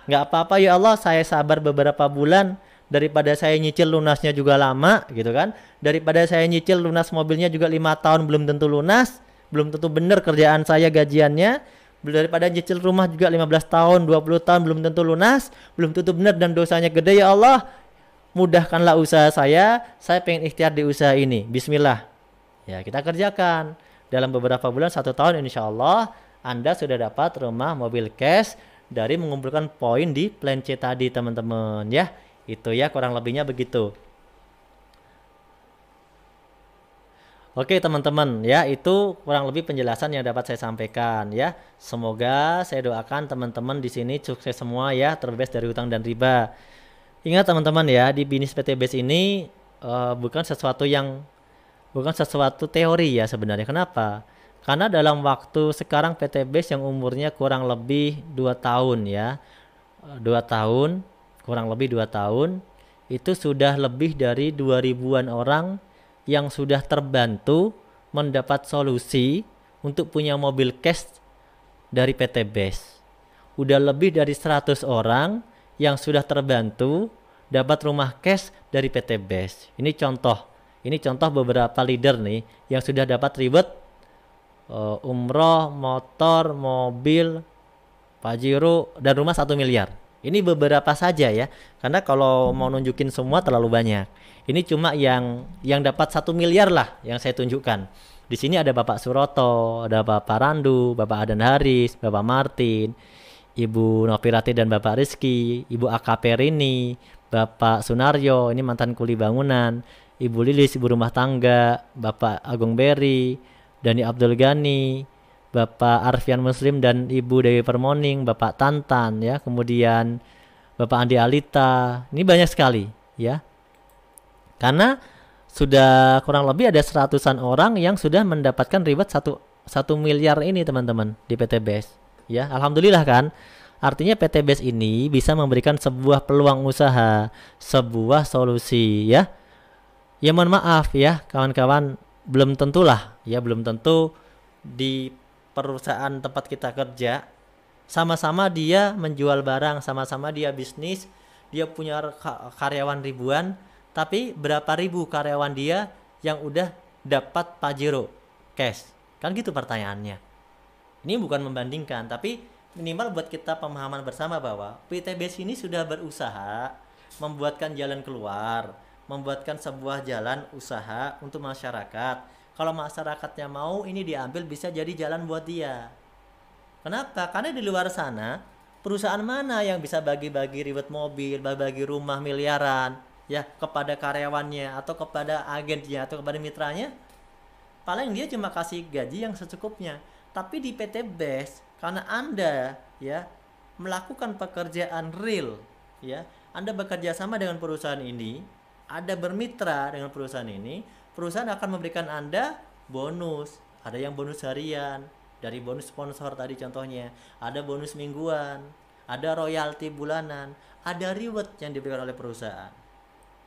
Nggak apa-apa ya Allah, saya sabar beberapa bulan daripada saya nyicil lunasnya juga lama gitu kan. Daripada saya nyicil lunas mobilnya juga 5 tahun belum tentu lunas, belum tentu bener kerjaan saya gajiannya. Daripada nyicil rumah juga 15 tahun, 20 tahun belum tentu lunas, belum tentu bener dan dosanya gede. Ya Allah, mudahkanlah usaha saya pengen ikhtiar di usaha ini. Bismillah. Ya kita kerjakan. Dalam beberapa bulan, 1 tahun insya Allah Anda sudah dapat rumah mobil cash dari mengumpulkan poin di plan C tadi teman-teman ya. Itu ya kurang lebihnya begitu. Oke teman-teman ya, itu kurang lebih penjelasan yang dapat saya sampaikan ya. Semoga saya doakan teman-teman di sini sukses semua ya, terbebas dari hutang dan riba. Ingat teman-teman ya, di bisnis PTBase ini bukan sesuatu teori ya sebenarnya. Kenapa? Karena dalam waktu sekarang PTBase yang umurnya kurang lebih 2 tahun ya. 2 tahun, kurang lebih 2 tahun, itu sudah lebih dari 2000-an orang yang sudah terbantu mendapat solusi untuk punya mobil cash dari PTBase. Udah lebih dari 100 orang yang sudah terbantu dapat rumah cash dari PTBase. Ini contoh beberapa leader nih yang sudah dapat ribet umroh, motor, mobil, Pajero, dan rumah 1 miliar. Ini beberapa saja ya, karena kalau mau nunjukin semua terlalu banyak. Ini cuma yang dapat 1 miliar lah yang saya tunjukkan. Di sini ada Bapak Suroto, ada Bapak Randu, Bapak Adan Haris, Bapak Martin, Ibu Nopirati dan Bapak Rizky, Ibu AKP Rini, Bapak Sunaryo, ini mantan kuli bangunan, Ibu Lilis, Ibu rumah tangga, Bapak Agung Berry, Dani Abdul Ghani, Bapak Arfian Muslim dan Ibu Dewi Permoning, Bapak Tantan ya, kemudian Bapak Andi Alita. Ini banyak sekali ya. Karena sudah kurang lebih ada 100-an orang yang sudah mendapatkan ribet 1 miliar ini teman-teman di PTBase ya. Alhamdulillah kan. Artinya PTBS ini bisa memberikan sebuah peluang usaha, sebuah solusi ya. Ya mohon maaf ya kawan-kawan, belum tentulah ya, belum tentu di perusahaan tempat kita kerja sama-sama dia menjual barang, sama-sama dia bisnis, dia punya karyawan ribuan, tapi berapa ribu karyawan dia yang udah dapat Pajero cash? Kan gitu pertanyaannya. Ini bukan membandingkan, tapi minimal buat kita pemahaman bersama bahwa PTBS ini sudah berusaha membuatkan jalan keluar, membuatkan sebuah jalan usaha untuk masyarakat. Kalau masyarakatnya mau ini diambil, bisa jadi jalan buat dia. Kenapa? Karena di luar sana perusahaan mana yang bisa bagi-bagi reward mobil, bagi rumah miliaran ya kepada karyawannya atau kepada agennya atau kepada mitranya? Paling dia cuma kasih gaji yang secukupnya. Tapi di PTBS, karena Anda ya melakukan pekerjaan real ya, Anda bekerja sama dengan perusahaan ini, Anda bermitra dengan perusahaan ini, perusahaan akan memberikan Anda bonus. Ada yang bonus harian, dari bonus sponsor tadi contohnya, ada bonus mingguan, ada royalti bulanan, ada reward yang diberikan oleh perusahaan.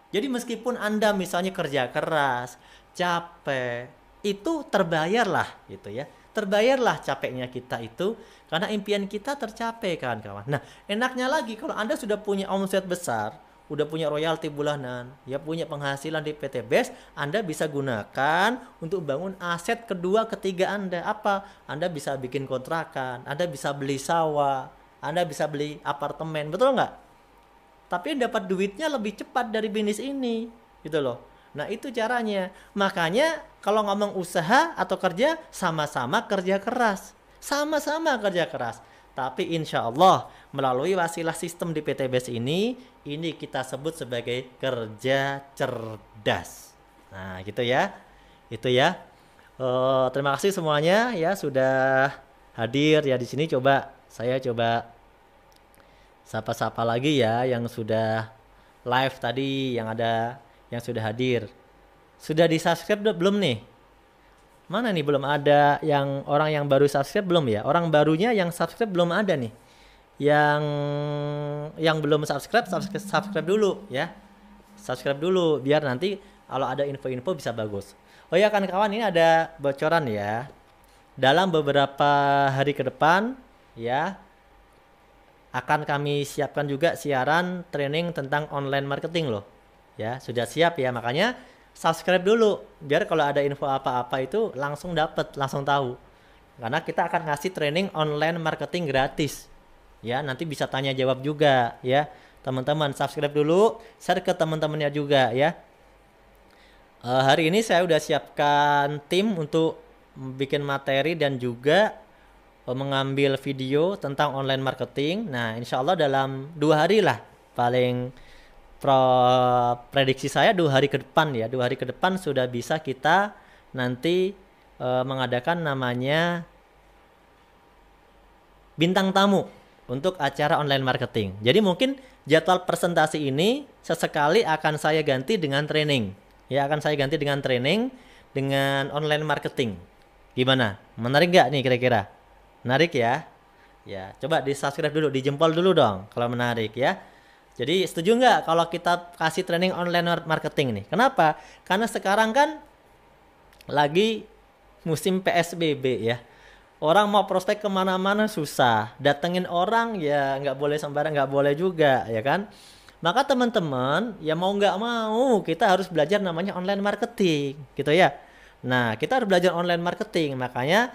Jadi meskipun Anda misalnya kerja keras, capek, itu terbayarlah gitu ya. Terbayarlah capeknya kita itu karena impian kita tercapai kawan-kawan. Nah, enaknya lagi kalau Anda sudah punya omset besar, udah punya royalti bulanan, ya punya penghasilan di PTBS, Anda bisa gunakan untuk bangun aset kedua, ketiga Anda. Apa? Anda bisa bikin kontrakan, Anda bisa beli sawah, Anda bisa beli apartemen, betul nggak? Tapi dapat duitnya lebih cepat dari bisnis ini, gitu loh. Nah itu caranya. Makanya kalau ngomong usaha atau kerja, sama-sama kerja keras, sama-sama kerja keras. Tapi insya Allah melalui wasilah sistem di PTBS ini kita sebut sebagai kerja cerdas. Nah gitu ya, itu ya. Terima kasih semuanya ya sudah hadir ya di sini. Saya coba sapa-sapa lagi ya yang sudah live tadi, yang sudah hadir. Sudah di subscribe belum nih? Mana nih belum ada orang yang baru subscribe belum ya? Orang barunya yang subscribe belum ada nih. Yang belum subscribe dulu ya. Subscribe dulu biar nanti kalau ada info-info bisa bagus. Oh ya kawan-kawan, ini ada bocoran ya. Dalam beberapa hari ke depan ya akan kami siapkan juga siaran training tentang online marketing loh. Ya, sudah siap ya, makanya subscribe dulu biar kalau ada info apa-apa itu langsung dapat, langsung tahu. Karena kita akan ngasih training online marketing gratis. Ya, nanti bisa tanya jawab juga ya. Teman-teman subscribe dulu, share ke teman-temannya juga ya. Hari ini saya udah siapkan tim untuk bikin materi dan juga mengambil video tentang online marketing. Nah, insya Allah dalam 2 hari lah, paling prediksi saya 2 hari ke depan ya. 2 hari ke depan sudah bisa kita nanti mengadakan namanya bintang tamu untuk acara online marketing. Jadi mungkin jadwal presentasi ini sesekali akan saya ganti dengan training. Ya, akan saya ganti dengan training dengan online marketing. Gimana? Menarik nggak nih kira-kira? Menarik ya? Ya, coba di subscribe dulu, di jempol dulu dong kalau menarik ya. Jadi setuju nggak kalau kita kasih training online marketing nih? Kenapa? Karena sekarang kan lagi musim PSBB ya. Orang mau prospek kemana-mana susah. Datengin orang ya nggak boleh sembarang, nggak boleh juga ya kan. Maka teman-teman ya mau nggak mau kita harus belajar namanya online marketing gitu ya. Nah kita harus belajar online marketing, makanya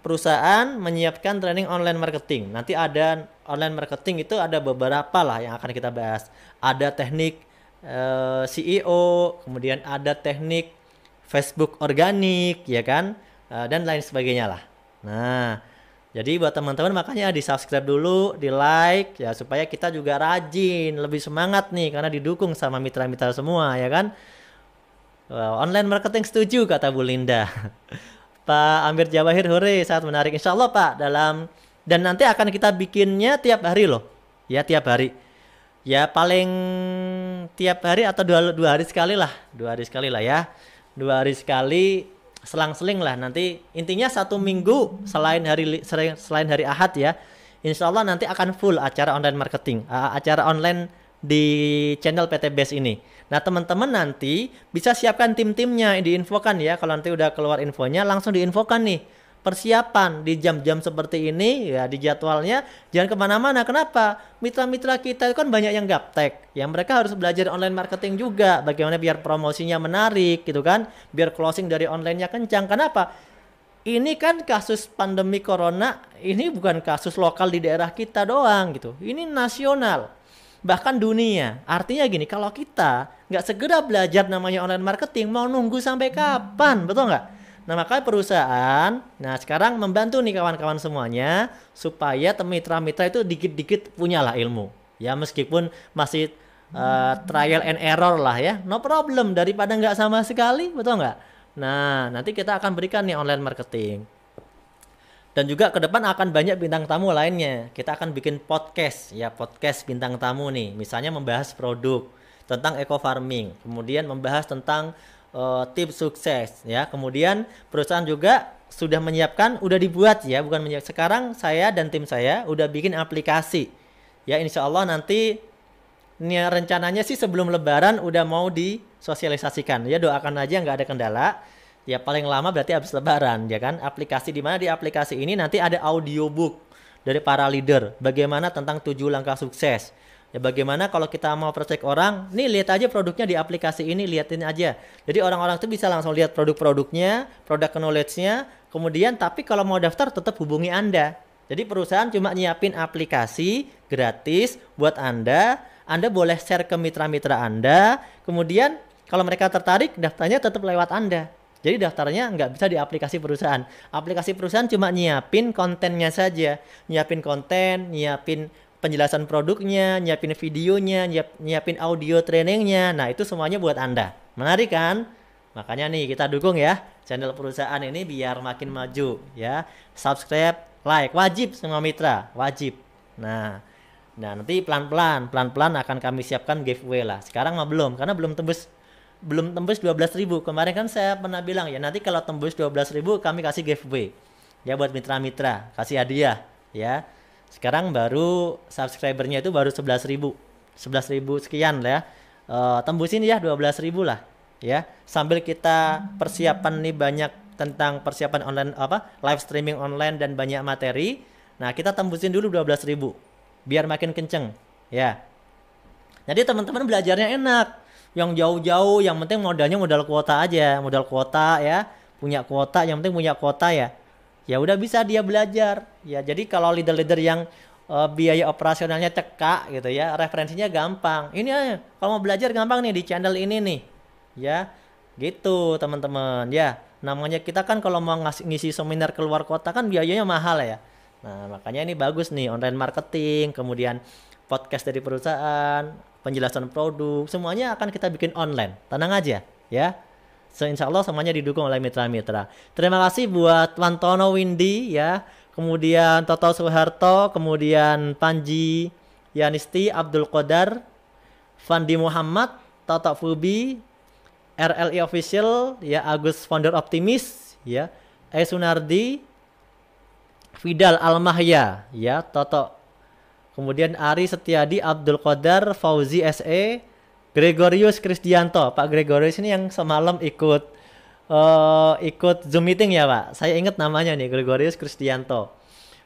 perusahaan menyiapkan training online marketing. Nanti ada online marketing itu ada beberapa lah yang akan kita bahas. Ada teknik CEO, kemudian ada teknik Facebook organik, ya kan, dan lain sebagainya lah. Nah, jadi buat teman-teman makanya di subscribe dulu, di like ya supaya kita juga rajin, lebih semangat nih karena didukung sama mitra-mitra semua, ya kan. Online marketing setuju kata Bu Linda. Pak Amir Jawahir, hore, sangat menarik. Insya Allah Pak, dan nanti akan kita bikinnya tiap hari loh. Ya tiap hari. Ya paling tiap hari atau dua hari sekali lah. 2 hari sekali lah ya. 2 hari sekali, selang-seling lah. Nanti intinya 1 minggu selain hari Ahad ya. Insya Allah nanti akan full acara online marketing, acara online di channel PTBS ini. Nah teman-teman nanti bisa siapkan tim-timnya, diinfokan ya. Kalau nanti udah keluar infonya langsung diinfokan nih. Persiapan di jam-jam seperti ini ya, di jadwalnya jangan kemana-mana. Kenapa? Mitra-mitra kita itu kan banyak yang gaptek, yang mereka harus belajar online marketing juga, bagaimana biar promosinya menarik gitu kan, biar closing dari onlinenya kencang. Kenapa? Ini kan kasus pandemi corona, ini bukan kasus lokal di daerah kita doang gitu, ini nasional, bahkan dunia. Artinya gini, kalau kita nggak segera belajar namanya online marketing, mau nunggu sampai kapan, betul nggak? Nah makanya perusahaan, nah sekarang membantu nih kawan-kawan semuanya supaya mitra-mitra itu dikit-dikit punyalah ilmu. Ya meskipun masih trial and error lah ya, no problem, daripada nggak sama sekali, betul nggak? Nah nanti kita akan berikan nih online marketing. Dan juga ke depan akan banyak bintang tamu lainnya. Kita akan bikin podcast, ya podcast bintang tamu nih. Misalnya membahas produk, tentang eco farming, kemudian membahas tentang tips sukses ya. Kemudian perusahaan juga sudah menyiapkan, udah dibuat ya, bukan menyiapkan. Sekarang saya dan tim saya udah bikin aplikasi. Ya insya Allah nanti ini rencananya sih sebelum lebaran udah mau disosialisasikan. Ya doakan aja nggak ada kendala. Ya paling lama berarti habis lebaran ya kan. Aplikasi di mana, di aplikasi ini nanti ada audiobook dari para leader. Bagaimana tentang 7 langkah sukses. Ya bagaimana kalau kita mau prospek orang, nih lihat aja produknya di aplikasi ini, liatin aja. Jadi orang-orang tuh bisa langsung lihat produk-produknya, produk knowledge-nya, kemudian tapi kalau mau daftar tetap hubungi Anda. Jadi perusahaan cuma nyiapin aplikasi gratis buat Anda boleh share ke mitra-mitra Anda, kemudian kalau mereka tertarik daftarnya tetap lewat Anda. Jadi daftarnya nggak bisa di aplikasi perusahaan. Aplikasi perusahaan cuma nyiapin kontennya saja, nyiapin konten, nyiapin penjelasan produknya, nyiapin videonya, nyiapin audio trainingnya. Nah itu semuanya buat Anda. Menarik kan? Makanya nih kita dukung ya channel perusahaan ini biar makin maju ya. Subscribe, like, wajib semua mitra, wajib. Nah nanti pelan-pelan akan kami siapkan giveaway lah. Sekarang mah belum, karena belum tembus 12.000. Kemarin kan saya pernah bilang ya, nanti kalau tembus 12.000 kami kasih giveaway. Ya buat mitra-mitra, kasih hadiah ya. Sekarang baru subscribernya itu baru 11.000 sekian lah ya. Tembusin ya 12.000 lah ya. Sambil kita persiapan nih banyak tentang persiapan online live streaming online dan banyak materi. Nah kita tembusin dulu 12.000 biar makin kenceng ya. Jadi teman-teman belajarnya enak. Yang jauh-jauh yang penting modal kuota aja, modal kuota ya. Punya kuota, yang penting punya kuota ya. Ya udah bisa dia belajar ya. Jadi kalau leader-leader yang biaya operasionalnya cekak gitu ya, referensinya gampang, ini aja kalau mau belajar gampang nih di channel ini nih ya, gitu teman-teman ya. Namanya kita kan kalau mau ngisi seminar keluar kota kan biayanya mahal ya. Nah makanya ini bagus nih online marketing, kemudian podcast dari perusahaan, penjelasan produk, semuanya akan kita bikin online, tenang aja ya. So, insya Allah semuanya didukung oleh mitra-mitra. Terima kasih buat Wantono Windy ya, kemudian Toto Soeharto, kemudian Panji Yanisti, Abdul Qadar, Fandi Muhammad, Toto Fubi, RLI Official ya, Agus Founder Optimis ya, Sunardi, Fidal Almahya ya, Toto. Kemudian Ari Setiadi, Abdul Qadar, Fauzi SE, Gregorius Kristianto. Pak Gregorius ini yang semalam ikut Zoom meeting ya Pak. Saya ingat namanya nih, Gregorius Kristianto.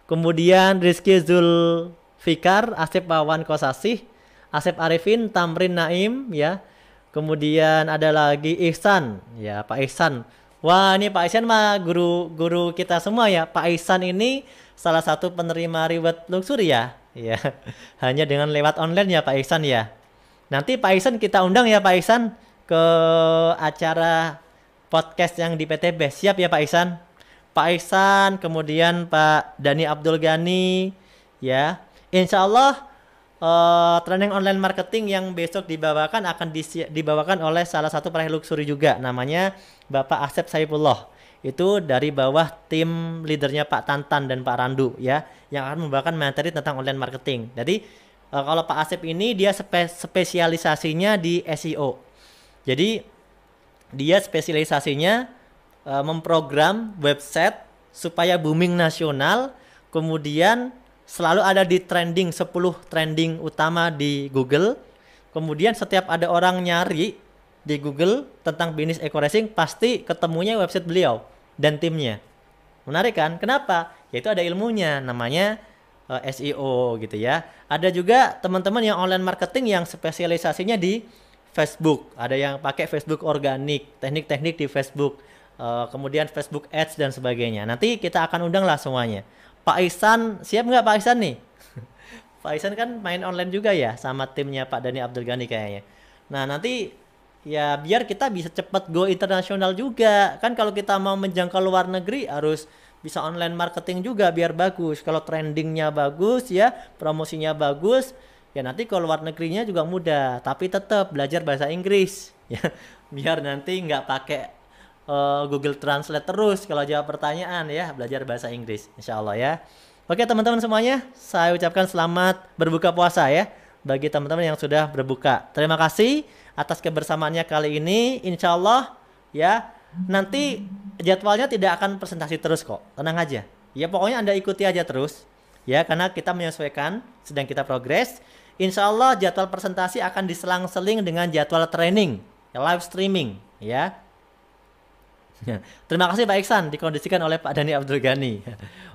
Kemudian Rizky Zulfikar, Asep Pawan Kosasih, Asep Arifin, Tamrin Naim ya. Kemudian ada lagi Ihsan ya, Pak Ihsan. Wah ini Pak Ihsan mah guru kita semua ya. Pak Ihsan ini salah satu penerima reward luxury ya. Ya, hanya dengan lewat online ya Pak Ihsan ya. Nanti Pak Ihsan kita undang ya Pak Ihsan ke acara podcast yang di PTB. Siap ya Pak Ihsan? Pak Ihsan, kemudian Pak Dani Abdul Ghani ya. Insya Allah training online marketing yang besok dibawakan akan dibawakan oleh salah satu peraih luxury juga. Namanya Bapak Asep Saifullah. Itu dari bawah tim leadernya Pak Tantan dan Pak Randu ya, yang akan membawakan materi tentang online marketing. Jadi kalau Pak Asep ini dia spesialisasinya di SEO. Jadi dia spesialisasinya memprogram website supaya booming nasional, kemudian selalu ada di trending 10 trending utama di Google. Kemudian setiap ada orang nyari di Google tentang bisnis eco racing, pasti ketemunya website beliau dan timnya. Menarik kan? Kenapa? Yaitu ada ilmunya, namanya SEO gitu ya. Ada juga teman-teman yang online marketing yang spesialisasinya di Facebook. Ada yang pakai Facebook organik, teknik-teknik di Facebook, kemudian Facebook Ads dan sebagainya. Nanti kita akan undang lah semuanya. Pak Ihsan, siap nggak Pak Ihsan nih? Pak Ihsan kan main online juga ya sama timnya Pak Dhani Abdul Ghani kayaknya. Nah nanti ya biar kita bisa cepat go internasional juga. Kan kalau kita mau menjangkau luar negeri harus bisa online marketing juga biar bagus. Kalau trendingnya bagus ya, promosinya bagus, ya nanti ke luar negerinya juga mudah. Tapi tetap belajar bahasa Inggris ya, biar nanti nggak pakai Google Translate terus kalau jawab pertanyaan ya, belajar bahasa Inggris insya Allah ya. Oke teman-teman semuanya, saya ucapkan selamat berbuka puasa ya bagi teman-teman yang sudah berbuka. Terima kasih atas kebersamaannya kali ini, insya Allah ya. Nanti jadwalnya tidak akan presentasi terus kok, tenang aja ya, pokoknya Anda ikuti aja terus ya, karena kita menyesuaikan, sedang kita progres. Insya Allah jadwal presentasi akan diselang-seling dengan jadwal training ya, live streaming ya. Terima kasih Pak Iksan, dikondisikan oleh Pak Dhani Abdul Ghani.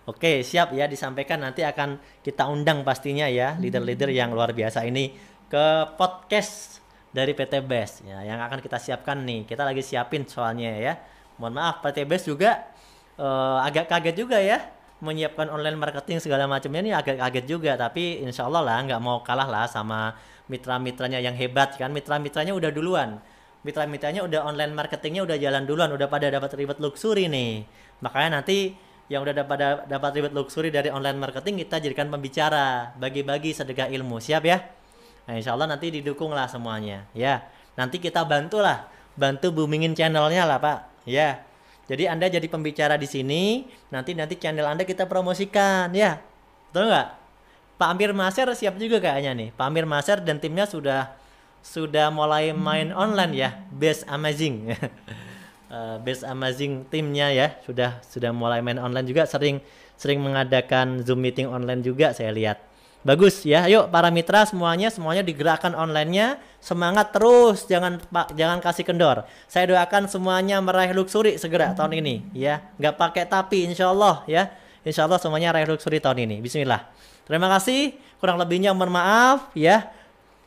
Oke siap ya, disampaikan, nanti akan kita undang pastinya ya leader-leader yang luar biasa ini ke podcast dari PT BES ya, yang akan kita siapkan nih. Kita lagi siapin soalnya ya. Mohon maaf PT BES juga agak kaget juga ya menyiapkan online marketing segala macamnya, ini agak kaget juga. Tapi insya Allah lah nggak mau kalah lah sama mitra-mitranya yang hebat kan. Mitra-mitranya udah duluan, mitra-mitranya udah online marketingnya udah jalan duluan, udah pada dapat ribet luxury nih. Makanya nanti yang udah dapat ribet luxury dari online marketing kita jadikan pembicara, bagi-bagi sedekah ilmu. Siap ya? Nah, insya Allah nanti didukung lah semuanya ya. Nanti kita bantu boomingin channelnya lah Pak ya. Jadi Anda jadi pembicara di sini, nanti channel Anda kita promosikan ya, betul nggak? Pak Amir Maser siap juga kayaknya nih. Pak Amir Maser dan timnya sudah mulai main online ya, Best Amazing. Best Amazing timnya ya sudah mulai main online juga, sering mengadakan Zoom meeting online juga saya lihat. Bagus ya, ayo para mitra semuanya digerakkan online-nya, semangat terus, jangan kasih kendor. Saya doakan semuanya meraih luxury segera tahun ini ya, nggak pakai tapi insya Allah ya, insya Allah semuanya raih luxury tahun ini. Bismillah. Terima kasih, kurang lebihnya mohon maaf ya.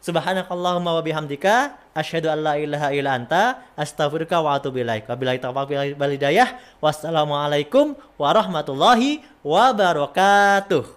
Subhanakallahumma wa bihamdika asyhadu an la ilaha illa anta astaghfiruka wa atubu ilaik. Wabillahi taufiq wal hidayah. Wassalamualaikum warahmatullahi wabarakatuh.